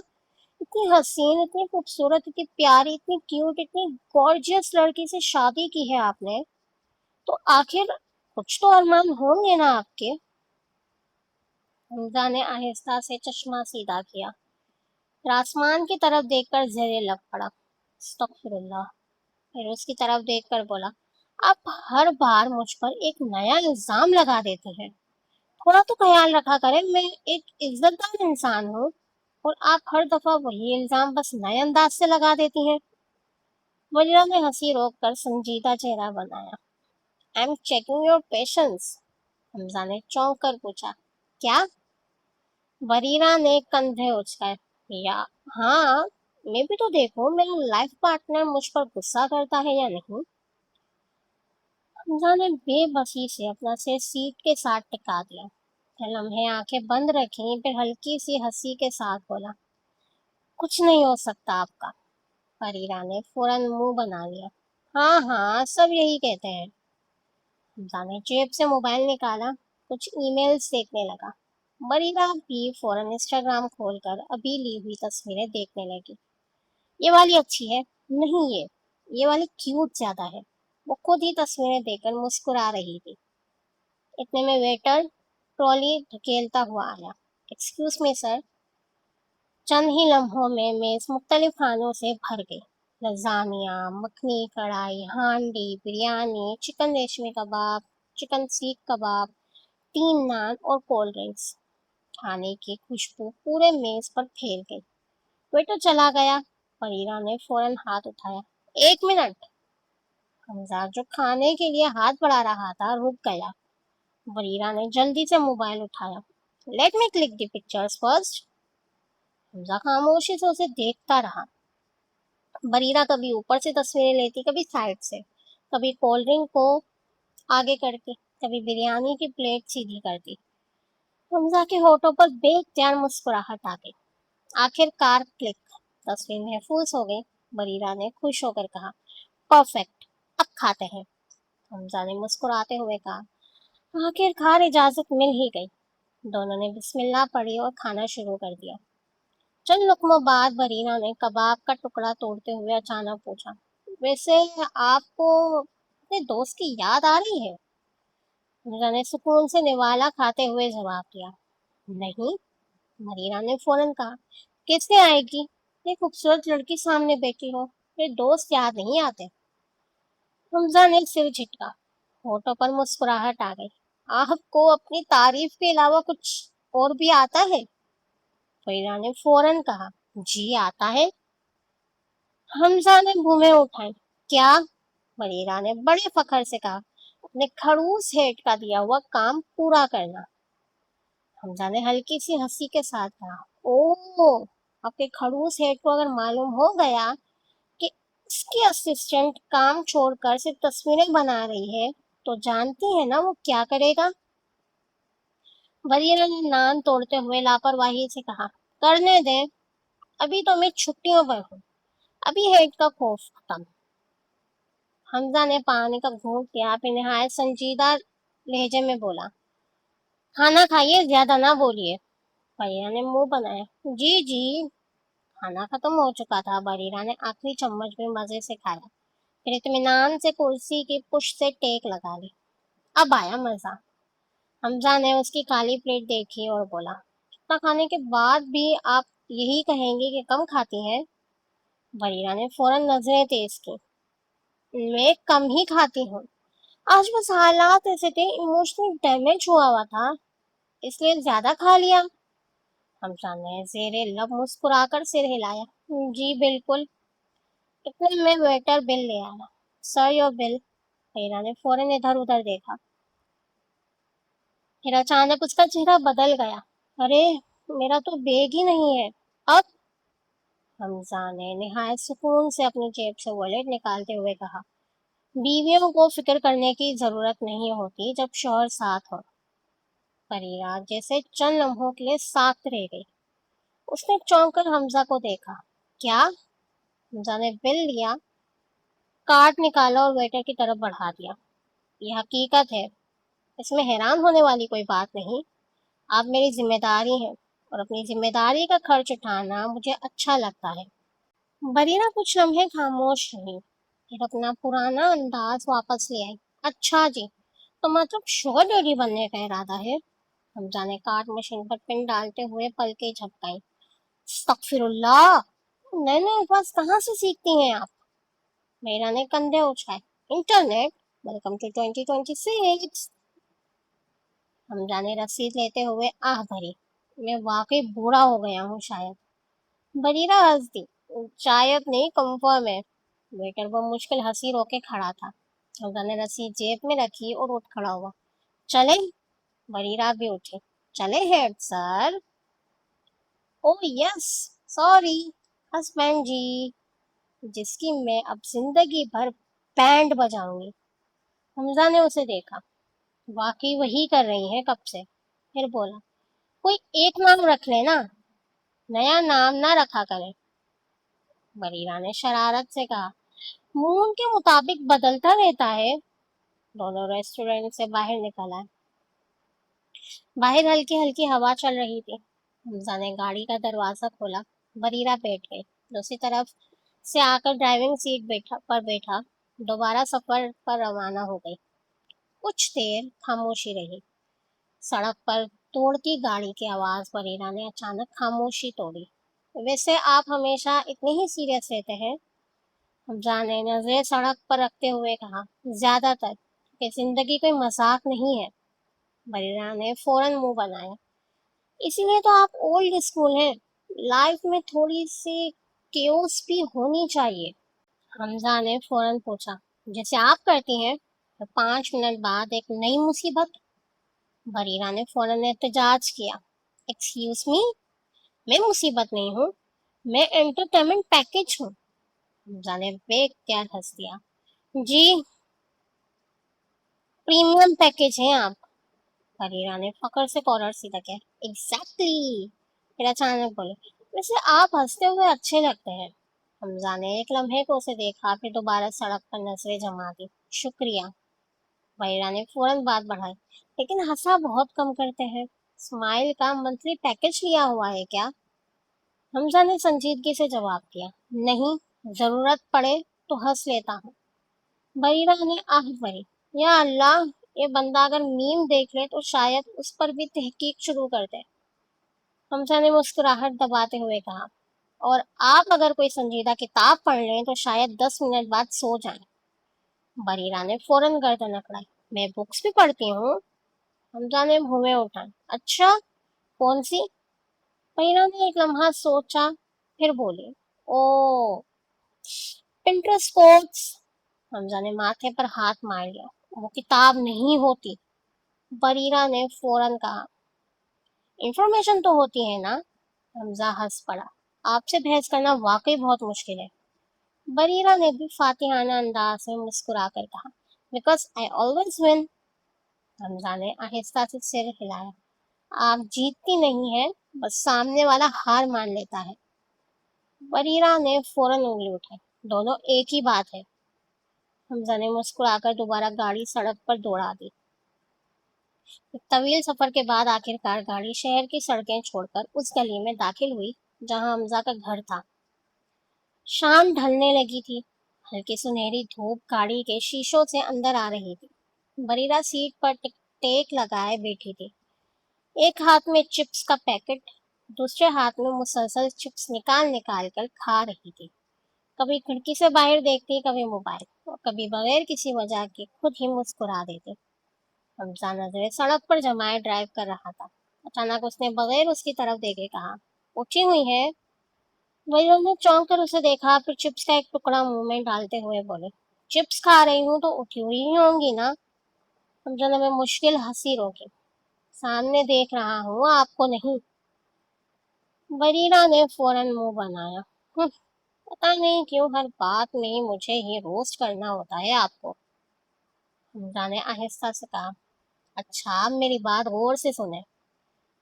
इतनी हसीन, इतनी खूबसूरत, इतनी प्यारी, इतनी क्यूट, इतनी गॉर्जियस लड़की से शादी की है आपने, तो आखिर कुछ तो अरमान होंगे ना आपके? हमजा ने आहिस्ता से चश्मा सीधा किया, फिर आसमान की तरफ देखकर जहरे लग पड़ा। अस्तगफिरुल्लाह। फिर उसकी तरफ देखकर बोला, आप हर बार मुझ पर एक नया इल्जाम लगा देते हैं। थोड़ा तो ख्याल रखा करें, मैं एक इज्जतदार इंसान हूँ और आप हर दफा वही इल्जाम बस नए अंदाज से लगा देती हैं। वजीरा ने हंसी रोककर संजीदा चेहरा बनाया। I am checking your patience. Hamza ने चौंक कर पूछा, क्या? वरीरा ने कंधे उचकाए। या हाँ, मैं भी तो देखो मेरा लाइफ पार्टनर मुझ पर गुस्सा करता है या नहीं। हमजा ने बेबसी से अपना सिर सीट के साथ टिका दिया, फिर लम्हे आंखें बंद रखी, फिर हल्की सी हंसी के साथ बोला, कुछ नहीं हो सकता आपका। वरीरा ने फौरन मुंह बना लिया। हाँ हाँ, सब यही कहते हैं। हमजा ने जेब से मोबाइल निकाला, कुछ ईमेल्स देखने लगा। वरीरा भी फौरन इंस्टाग्राम खोलकर अभी ली हुई तस्वीरें देखने लगी। ये वाली अच्छी है। नहीं, ये वाली क्यूट ज्यादा है। वो खुद ही तस्वीरें देखकर मुस्कुरा रही थी। इतने में वेटर ट्रॉली धकेलता हुआ आया। Excuse me sir. चंद ही लम्हों में मेज मुख्तलिफ खानों से भर गई। लजानिया, मखनी कढ़ाई, हांडी, बिरयानी, चिकन रेशमी कबाब, चिकन सीख कबाब, 3 नान और कोल्ड ड्रिंक्स। खाने की खुशबू पूरे मेज पर फैल गई। वेटर चला गया। फरीरा ने फौरन हाथ उठाया। 1 मिनट। हमजा जो खाने के लिए हाथ बढ़ा रहा था रुक गया। वरीरा ने जल्दी से मोबाइल उठाया। Let me click the pictures first. Hamza खामोशी से उसे देखता रहा। वरीरा कभी ऊपर से तस्वीरें लेती, कभी साइड से, कभी कोल्ड ड्रिंक को आगे करती, कभी बिरयानी की प्लेट सीधी करती। हमजा के होठों पर बेख्तियार मुस्कुराहट आ गई। आखिरकार क्लिक। तस्वीर महफूज हो गई। वरीरा ने खुश होकर कहा, परफेक्ट, अब खाते हैं। हमजा ने मुस्कुराते हुए कहा, आखिरकार इजाजत मिल ही गई। दोनों ने बिस्मिल्लाह पढ़ी और खाना शुरू कर दिया। चंद लुकमों बाद वरीना ने कबाब का टुकड़ा तोड़ते हुए अचानक पूछा, वैसे आपको अपने दोस्त की याद आ रही है? मीरा ने सुकून से निवाला खाते हुए जवाब दिया, नहीं। मरीना ने फौरन कहा, कैसे आएगी? इतनी खूबसूरत लड़की सामने बैठी हो, फिर दोस्त याद नहीं आते? हमजा ने सिर झटका। होठों पर मुस्कुराहट आ गई। आपको अपनी तारीफ के अलावा कुछ और भी आता है? फरीदा ने फौरन कहा, जी आता है। हमजा ने भूमें उठाई। क्या? फरीदा ने बड़े फखर से कहा, अपने खड़ूस हेठ का दिया हुआ काम पूरा करना। हमजा ने हल्की सी हंसी के साथ कहा, ओ, आपके खड़ूस हेठ को अगर मालूम हो गया कि उसकी असिस्टेंट काम छोड़कर सिर्फ तस्वीरें बना रही है, तो जानती है ना वो क्या करेगा? वजीर ने नान तोड़ते हुए लापरवाही से कहा, करने दे, अभी तो मैं छुट्टियों पर हूँ, अभी हेड का खौफ खत्म। हमजा ने पानी का घूंट लिया, फिर निहायत संजीदा लहजे में बोला, खाना खाइए, ज्यादा ना बोलिए। बरीरा ने मुंह बनाया, जी जी। खाना खत्म हो चुका था। बरीरा ने आखिरी चम्मच भी मजे से खाया, फिर इत्मीनान से कुर्सी की पुश से टेक लगा ली। अब आया मजा। हमजा ने उसकी काली प्लेट देखी और बोला, इतना खाने के बाद भी आप यही कहेंगे कि कम खाती हैं? बरीरा ने फौरन नजरें तेज की। मैं कम ही खाती हूँ, आज बस हालात ऐसे थे, इमोशनल डैमेज हुआ था, इसलिए ज्यादा खा लिया। हमजा ने जेरे लब मुस्कुराकर सिर हिलाया। जी बिल्कुल। इतने में वेटर बिल ले आया। Sir your bill. बरीरा ने फौरन इधर उधर देखा, फिर अचानक उसका चेहरा बदल गया। अरे, मेरा तो बैग ही नहीं है। अब? हमजा ने निहायत सुकून से अपनी जेब से वॉलेट निकालते हुए कहा, बीवियों को फिक्र करने की जरूरत नहीं होती जब शौहर साथ हो। फरीदा जैसे चंद लम्हों के लिए साथ रह गई। उसने चौंक कर हमजा को देखा। क्या? हमजा ने बिल लिया, कार्ड निकाला और वेटर की तरफ बढ़ा दिया। यह हकीकत है, इसमें हैरान होने वाली कोई बात नहीं। आप मेरी जिम्मेदारी हैं और अपनी जिम्मेदारी का खर्च उठाना मुझे अच्छा लगता है। बरीना कुछ लम्हे खामोश रही, फिर अपना पुराना अंदाज वापस ले आई। अच्छा जी, तो मतलब शुगर डैडी बनने का इरादा है? हमजा ने कार्ड मशीन पर पिन डालते हुए पलकें झपकाई। अस्तगफिरुल्लाह, नए नए अल्फाज कहाँ से सीखती हैं आप? मेरा ने कंधे उठाए। इंटरनेट। Welcome to 2026। हमजा ने रसीद लेते हुए आह भरी। मैं वाकई बूढ़ा हो गया हूँ शायद। बरीरा हंस दी। शायद नहीं, कंफर्म है। वेटर वो मुश्किल हंसी रोके खड़ा था। हमजा ने रसीद जेब में रखी और उठ खड़ा हुआ। चले? बरीरा भी उठी। चले head sir. Oh yes, sorry husband ji, जिसकी मैं अब जिंदगी भर बैंड बजाऊंगी। हमजा ने उसे देखा, वाकई वही कर रही है कब से। फिर बोला, कोई एक नाम रख लेना, नया नाम ना रखा करे। बरीरा ने शरारत से कहा, मूड के मुताबिक बदलता रहता है। दोनों रेस्टोरेंट से बाहर निकल आए। बाहर हल्की हल्की हवा चल रही थी। हमजा ने गाड़ी का दरवाजा खोला। बरीरा बैठ गई, दूसरी तरफ से आकर ड्राइविंग सीट बैठा दोबारा सफर पर रवाना हो गई। कुछ देर खामोशी रही। सड़क पर तोड़ती गाड़ी की आवाज बरीरा ने अचानक खामोशी तोड़ी। वैसे आप हमेशा इतने ही सीरियस रहते हैं? हमजा ने नजरें सड़क पर रखते हुए कहा, ज्यादातर, कि जिंदगी कोई मजाक नहीं है। बरीरा ने फौरन मुंह बनाया। इसीलिए तो आप ओल्ड स्कूल हैं, लाइफ में थोड़ी सी केओस भी होनी चाहिए। हमजा ने फौरन पूछा, जैसे आप करती हैं? तो 5 मिनट बाद एक नई मुसीबत। बरीरा ने फौरन एहतजाज किया। एक्सक्यूज मी, मैं मुसीबत नहीं हूँ, मैं एंटरटेनमेंट पैकेज हूँ। हमजा ने बेख्तियार हंस दिया। जी, प्रीमियम पैकेज हैं आप। बरीरा ने फकर से कॉलर सीधा किया। एग्जैक्टली। फिर अचानक बोले, वैसे आप हंसते हुए अच्छे लगते हैं। हमजा ने एक लम्हे को उसे देखा, फिर दोबारा सड़क पर नजरें जमा दी। शुक्रिया। बरीरा ने फौरन बात बढ़ाई, लेकिन हंसा बहुत कम करते हैं। स्माइल का मंथली पैकेज लिया हुआ है क्या? हमजा ने संजीदगी से जवाब दिया, नहीं, जरूरत पड़े तो हंस लेता हूँ। बरीरा ने आह भरी। या अल्लाह, ये बंदा अगर मीम देख ले तो शायद उस पर भी तहकीक शुरू कर दे। हमजा ने मुस्कुराहट दबाते हुए कहा, اور آپ اگر کوئی سنجیدہ کتاب پڑھ لیں تو شاید 10 منٹ بعد سو جائیں۔ بریرہ نے فوراً گردن اکڑائی۔ میں بکس بھی پڑھتی ہوں۔ حمزہ نے بھویں اٹھائیں۔ اچھا، کون سی؟ بریرہ نے ایک لمحہ سوچا، پھر بولی، او پنٹرسٹ کوٹس۔ حمزہ نے ماتھے پر ہاتھ مار لیا۔ وہ کتاب نہیں ہوتی، بریرہ نے فوراً کہا۔ انفارمیشن تو ہوتی ہے نا؟ حمزہ ہنس پڑا۔ آپ سے بحث کرنا واقعی بہت مشکل ہے۔ بریرہ نے بھی فاتحانہ انداز میں مسکرا کر کہا، بیکاز آئی آلویز ون۔ حمزہ نے آہستہ سے سر ہلایا۔ آپ جیتتی نہیں ہیں، بس سامنے والا ہار مان لیتا ہے۔ بریرہ نے فوراً انگلی اٹھائی۔ دونوں ایک ہی بات ہے۔ حمزہ نے مسکرا کر دوبارہ گاڑی سڑک پر دوڑا دی۔ ایک طویل سفر کے بعد آخرکار گاڑی شہر کی سڑکیں چھوڑ کر اس گلی میں داخل ہوئی جہاں حمزہ کا گھر تھا۔ شام ڈھلنے لگی تھی۔ ہلکی سنہری دھوپ گاڑی کے شیشوں سے اندر آ رہی تھی۔ بریرہ سیٹ پر ٹیک لگائے بیٹھی تھی، ایک ہاتھ میں چپس کا پیکٹ، دوسرے ہاتھ میں مسلسل چپس نکال کر کھا رہی تھی۔ کبھی کھڑکی سے باہر دیکھتی، کبھی موبائل، اور کبھی بغیر کسی وجہ کے خود ہی مسکرا دیتی۔ حمزہ نظریں سڑک پر جمائے ڈرائیو کر رہا تھا۔ اچانک اس نے بغیر اس کی طرف دیکھے کہا، اٹھی ہوئی ہے؟ بریرہ نے چونک کر اسے دیکھا، پھر چپس کا ایک ٹکڑا منہ میں ڈالتے ہوئے بولے، چپس کھا رہی ہوں تو اٹھی ہوئی ہی ہوں گی نا؟ حمزہ نے میں مشکل ہنسی روکی۔ سامنے دیکھ رہا ہوں، آپ کو نہیں۔ بریرہ نے فوراً منہ بنایا۔ پتہ نہیں کیوں ہر بات میں مجھے ہی روسٹ کرنا ہوتا ہے آپ کو۔ حمزہ نے آہستہ سے کہا، اچھا اب میری بات غور سے سنیں۔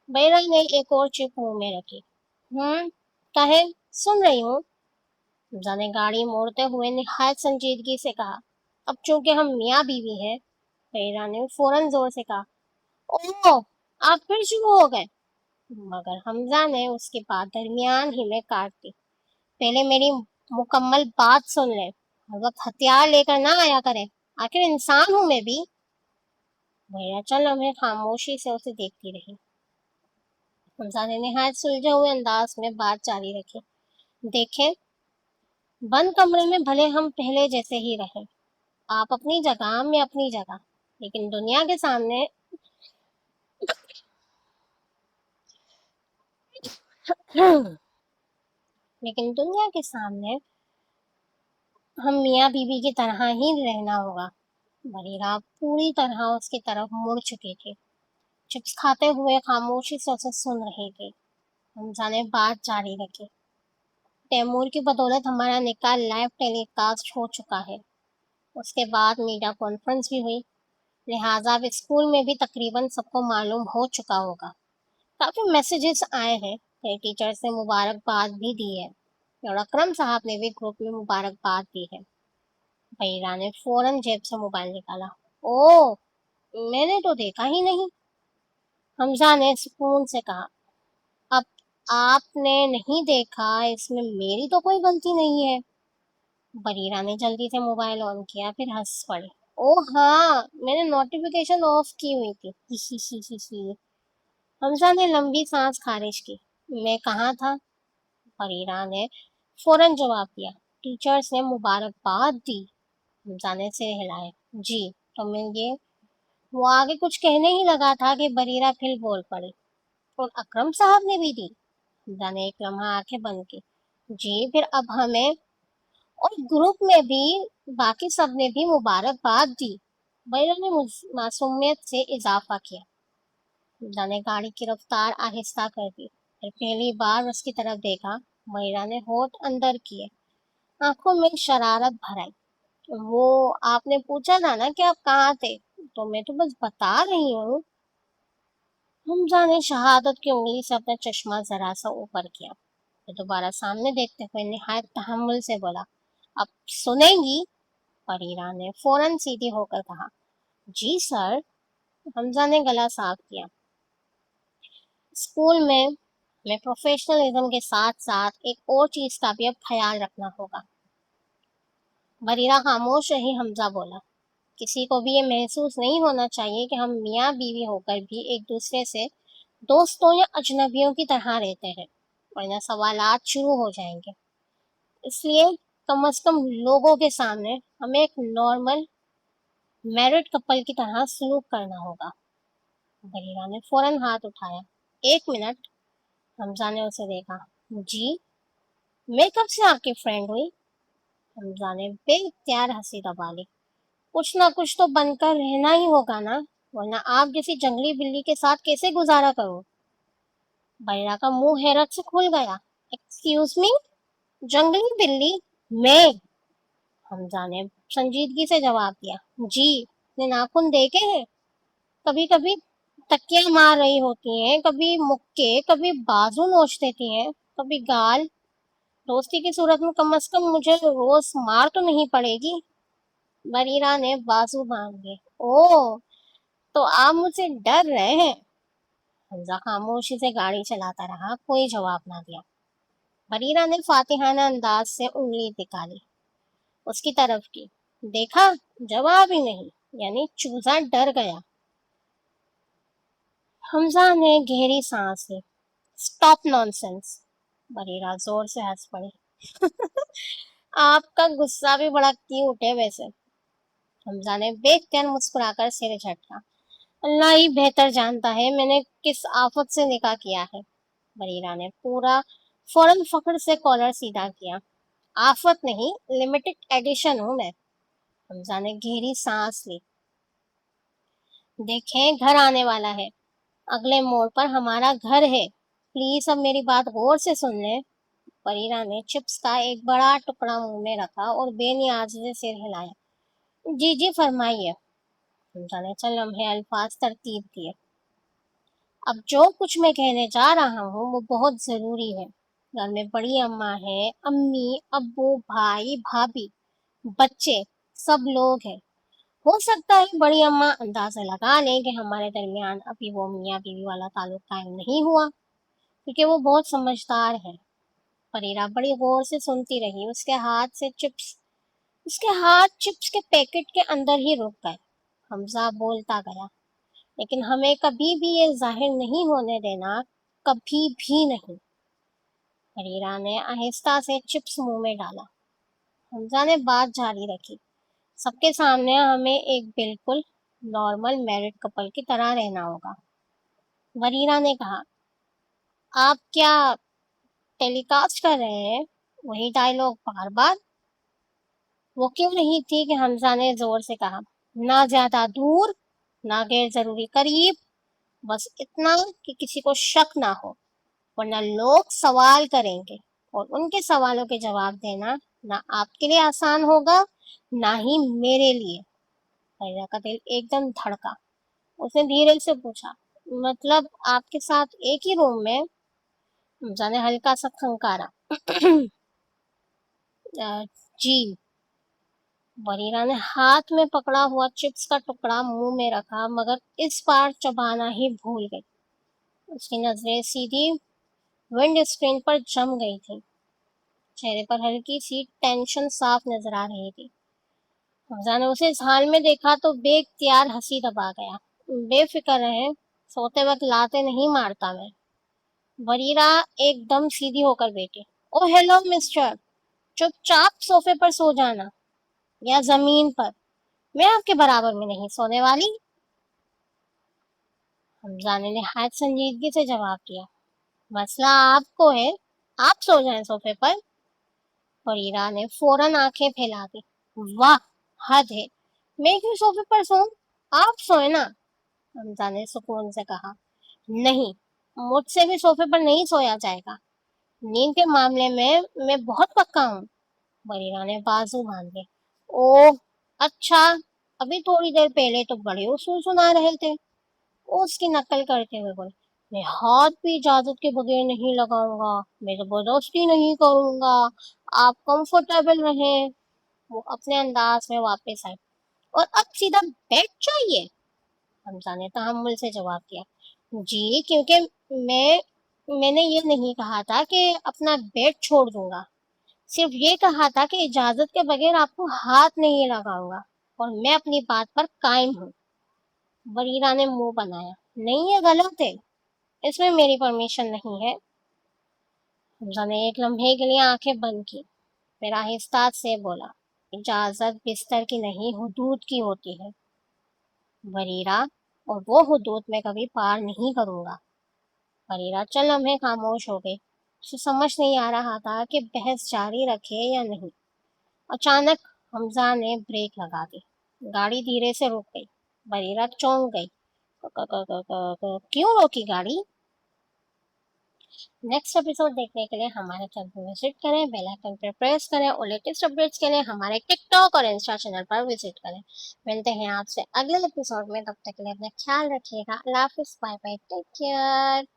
بریرہ نے ایک اور چپ منہ میں رکھی۔ کہے، سن رہی ہوں۔ حمزہ نے گاڑی موڑتے ہوئے نہایت سنجیدگی سے کہا، اب چونکہ ہم میاں بیوی ہیں۔ بریرہ نے فوراً زور سے کہا، اوہ آپ پھر شروع ہو گئے۔ مگر حمزہ نے اس کی بات درمیان ہی میں کاٹ دی۔ پہلے میری مکمل بات سن لے، ہر وقت ہتھیار لے کر نہ آیا کرے، آخر انسان ہوں میں بھی۔ بریرہ چند لمحے خاموشی سے اسے دیکھتی رہی۔ حمزہ نے نہایت سلجھے ہوئے انداز میں بات جاری رکھی، دیکھیں، بند کمرے میں بھلے ہم پہلے جیسے ہی رہیں، آپ اپنی جگہ میں اپنی جگہ، لیکن دنیا کے سامنے ہم میاں بیوی کی طرح ہی رہنا ہوگا۔ بریرہ پوری طرح اس کی طرف مڑ چکی تھی، چپس کھاتے ہوئے خاموشی سے اسے سن رہی تھی۔ حمزہ نے بات جاری رکھی، تیمور کی بدولت ہمارا نکاح لائیو ٹیلی کاسٹ ہو چکا ہے، اس کے بعد میڈیا کانفرنس بھی ہوئی، لہٰذا اب اسکول میں بھی تقریباً سب کو معلوم ہو چکا ہوگا۔ کافی میسیجز آئے ہیں، کئی ٹیچرز نے مبارکباد بھی دی ہے، اور اکرم صاحب نے بھی گروپ میں مبارکباد دی ہے۔ بریرہ نے فوراً جیب سے موبائل نکالا۔ اوہ، میں نے تو دیکھا ہی نہیں۔ حمزہ نے سکون سے کہا، اب آپ نے نہیں دیکھا، اس میں میری تو کوئی غلطی نہیں ہے۔ بریرہ نے جلدی سے موبائل آن کیا، پھر ہنس پڑی، اوہ ہاں، میں نے نوٹیفیکیشن آف کی ہوئی تھی۔ حمزہ نے لمبی سانس خارج کی۔ میں کہاں تھا؟ بریرہ نے فوراً جواب دیا، ٹیچرز نے مبارکباد دی۔ حمزہ نے سر ہلائے، جی، تو مل گئے۔ وہ آگے کچھ کہنے ہی لگا تھا کہ بریرہ پھر بول پڑی، اور اکرم صاحب نے بھی دی؟ حمزہ نے ایک لمحہ آنکھیں بند کی، جی، پھر اب ہمیں، اور گروپ میں بھی باقی سب نے بھی مبارکباد دی۔ بریرہ نے معصومیت سے اضافہ کیا۔ حمزہ نے گاڑی کی رفتار آہستہ کر دی، پھر پہلی بار اس کی طرف دیکھا۔ بریرہ نے ہونٹ اندر کیے، آنکھوں میں شرارت بھر آئی۔ وہ آپ نے پوچھا تھا نا کہ آپ کہاں تھے، تو میں تو بس بتا رہی ہوں۔ حمزہ نے شہادت کی انگلی سے اپنا چشمہ ذرا سا اوپر کیا، پھر دوبارہ سامنے دیکھتے ہوئے نہایت تحمل سے بولا، اب سنیں گی؟ بریرہ نے فوراً سیدھی ہو کر کہا، جی سر۔ حمزہ نے گلا صاف کیا، اسکول میں ہمیں پروفیشنلزم کے ساتھ ساتھ ایک اور چیز کا بھی اب خیال رکھنا ہوگا۔ بریرہ خاموش رہی۔ حمزہ بولا، کسی کو بھی یہ محسوس نہیں ہونا چاہیے کہ ہم میاں بیوی ہو کر بھی ایک دوسرے سے دوستوں یا اجنبیوں کی طرح رہتے ہیں، ورنہ سوالات شروع ہو جائیں گے. اس لیے کم از کم لوگوں کے سامنے ہمیں ایک نارمل میرڈ کپل کی طرح سلوک کرنا ہوگا. بریرہ نے فوراً ہاتھ اٹھایا. 1 منٹ. حمزہ نے اسے دیکھا. جی میں کب سے آپ کی فرینڈ ہوئی؟ حمزہ نے بے اختیار ہنسی دبا لی. کچھ نہ کچھ تو بن کر رہنا ہی ہوگا نا، ورنہ آپ جیسی جنگلی بلی کے ساتھ کیسے گزارا کروں؟ بریرہ کا منہ حیرت سے کھل گیا. ایکسکیوز می، جنگلی بلی؟ میں؟ حمزہ نے سنجیدگی سے جواب دیا. جی نے ناخن دیکھے ہیں؟ کبھی کبھی تکیاں مار رہی ہوتی ہیں، کبھی مکے، کبھی بازو نوچ دیتی ہیں، کبھی گال. دوستی کی صورت میں کم از کم مجھے روز مار تو نہیں پڑے گی. بریرہ نے بازو باندھ لیے. او تو آپ مجھ سے ڈر رہے ہیں؟ حمزہ خاموشی سے گاڑی چلاتا رہا، کوئی جواب نہ دیا. بریرہ نے فاتحانہ انداز سے انگلی نکالی، اس کی طرف کی. دیکھا، جواب ہی نہیں، یعنی چوزا ڈر گیا. حمزہ نے گہری سانس لی. Stop naan sense. بریرہ زور سے ہنس پڑی. آپ کا غصہ بھی بڑا کیوٹ ہے ویسے. حمزہ نے بے اختیار مسکرا کر سر جھٹکا. اللہ ہی بہتر جانتا ہے میں نے کس آفت سے نکاح کیا ہے. بریرہ نے فوراً فخر سے کالر سیدھا کیا. آفت نہیں، لمیٹڈ ایڈیشن ہوں میں. حمزہ نے گہری سانس لی. دیکھیں گھر آنے والا ہے، اگلے موڑ پر ہمارا گھر ہے، پلیز اب میری بات غور سے سن لیں. بریرہ نے چپس کا ایک بڑا ٹکڑا منہ میں رکھا اور بے نیازی سے سر ہلایا. جی جی فرمائیے. حمزہ نے چند لمحے الفاظ ترتیب دیے. اب جو کچھ میں کہنے جا رہا ہوں وہ بہت ضروری ہے. گھر میں بڑی اماں ہے، امی، ابو، بھائی، بھابھی، بچے، سب لوگ ہیں. ہو سکتا ہے بڑی اماں اندازہ لگا لیں کہ ہمارے درمیان ابھی وہ میاں بیوی والا تعلق قائم نہیں ہوا، کیونکہ وہ بہت سمجھدار ہے. بریرہ بڑی غور سے سنتی رہی. اس کے ہاتھ چپس کے پیکٹ کے اندر ہی رک گئے. حمزہ بولتا گیا. لیکن ہمیں کبھی بھی یہ ظاہر نہیں ہونے دینا، کبھی بھی نہیں. بریرہ نے آہستہ سے چپس منہ میں ڈالا. حمزہ نے بات جاری رکھی. سب کے سامنے ہمیں ایک بالکل نارمل میرڈ کپل کی طرح رہنا ہوگا. بریرہ نے کہا. آپ کیا ٹیلی کاسٹ کر رہے ہیں وہی ڈائلاگ بار بار؟ وہ کیوں نہیں تھی کہ حمزہ نے زور سے کہا. نہ زیادہ دور، نہ غیر ضروری قریب، بس اتنا کہ کسی کو شک نہ ہو، ورنہ لوگ سوال کریں گے اور ان کے سوالوں کے جواب دینا نہ آپ کے لیے آسان ہوگا نہ ہی میرے لیے. بریرہ کا دل ایک دم دھڑکا. اس نے دھیرے سے پوچھا. مطلب آپ کے ساتھ ایک ہی روم میں؟ حمزہ نے ہلکا سا کھنکارا. جی. بریرہ نے ہاتھ میں پکڑا ہوا چپس کا ٹکڑا منہ میں رکھا، مگر اس بار چبانا ہی بھول گئی. اس کی نظریں سیدھی ونڈ اسکرین پر جم گئی تھی. چہرے پر ہلکی سی ٹینشن صاف نظر آ رہی تھی. حمزہ نے اسے اس حال میں دیکھا تو بے اختیار ہنسی دبا گیا. بے فکر رہے، سوتے وقت لاتے نہیں مارتا میں. بریرہ ایک دم سیدھی ہو کر بیٹھی. او ہیلو مسٹر، چپ چاپ سوفے پر سو جانا یا زمین پر، میں آپ کے برابر میں نہیں سونے والی. حمزہ نے نہایت سنجیدگی سے جواب دیا. مسئلہ آپ کو ہے، آپ سو جائیں صوفے پر. بریرہ نے فوراً آنکھیں پھیلا دی. واہ حد ہے، میں کیوں صوفے پر سوؤں؟ آپ سوئے نا. حمزہ نے سکون سے کہا. نہیں، مجھ سے بھی صوفے پر نہیں سویا جائے گا. نیند کے معاملے میں بہت پکا ہوں. بریرہ نے بازو باندھے. اوہ اچھا، ابھی تھوڑی دیر پہلے تو بڑے اصول سنا رہے تھے. وہ اس کی نقل کرتے ہوئے بولے. میں ہاتھ بھی اجازت کے بغیر نہیں لگاؤں گا، میں زبردستی نہیں کروں گا، آپ کمفرٹیبل رہیں. وہ اپنے انداز میں واپس آئے. اور اب سیدھا بیڈ چاہیے؟ حمزہ نے تحمل سے جواب دیا. جی کیونکہ میں نے یہ نہیں کہا تھا کہ اپنا بیڈ چھوڑ دوں گا، صرف یہ کہا تھا کہ اجازت کے بغیر آپ کو ہاتھ نہیں لگاؤں گا، اور میں اپنی بات پر قائم ہوں. بریرہ نے منہ بنایا. نہیں، یہ غلط ہے، اس میں میری پرمیشن نہیں ہے. हमजा ने एक लम्हे के लिए आंखें बंद की, फिर आहिस्ता से बोला, इजाजत बिस्तर की नहीं हुदूद की होती है बरीरा, और वो हुदूद मैं कभी पार नहीं करूंगा। बरीरा चल लम्हे खामोश हो गई। उसे समझ नहीं आ रहा था कि बहस जारी रखे या नहीं। अचानक हमजा ने ब्रेक लगा दी। गाड़ी धीरे से रुक गई। बरीरा चौंक गई। क्यों रोकी गाड़ी? नेक्स्ट एपिसोड देखने के लिए हमारे चैनल पर विजिट करें, बेल आइकन पर प्रेस करें और लेटेस्ट अपडेट्स के लिए हमारे टिकटॉक और इंस्टा चैनल पर विजिट करें। मिलते हैं आपसे अगले एपिसोड में, तब तक के लिए अपना ख्याल रखिएगा। अल्लाह हाफिज़, बाय बाय, टेक केयर।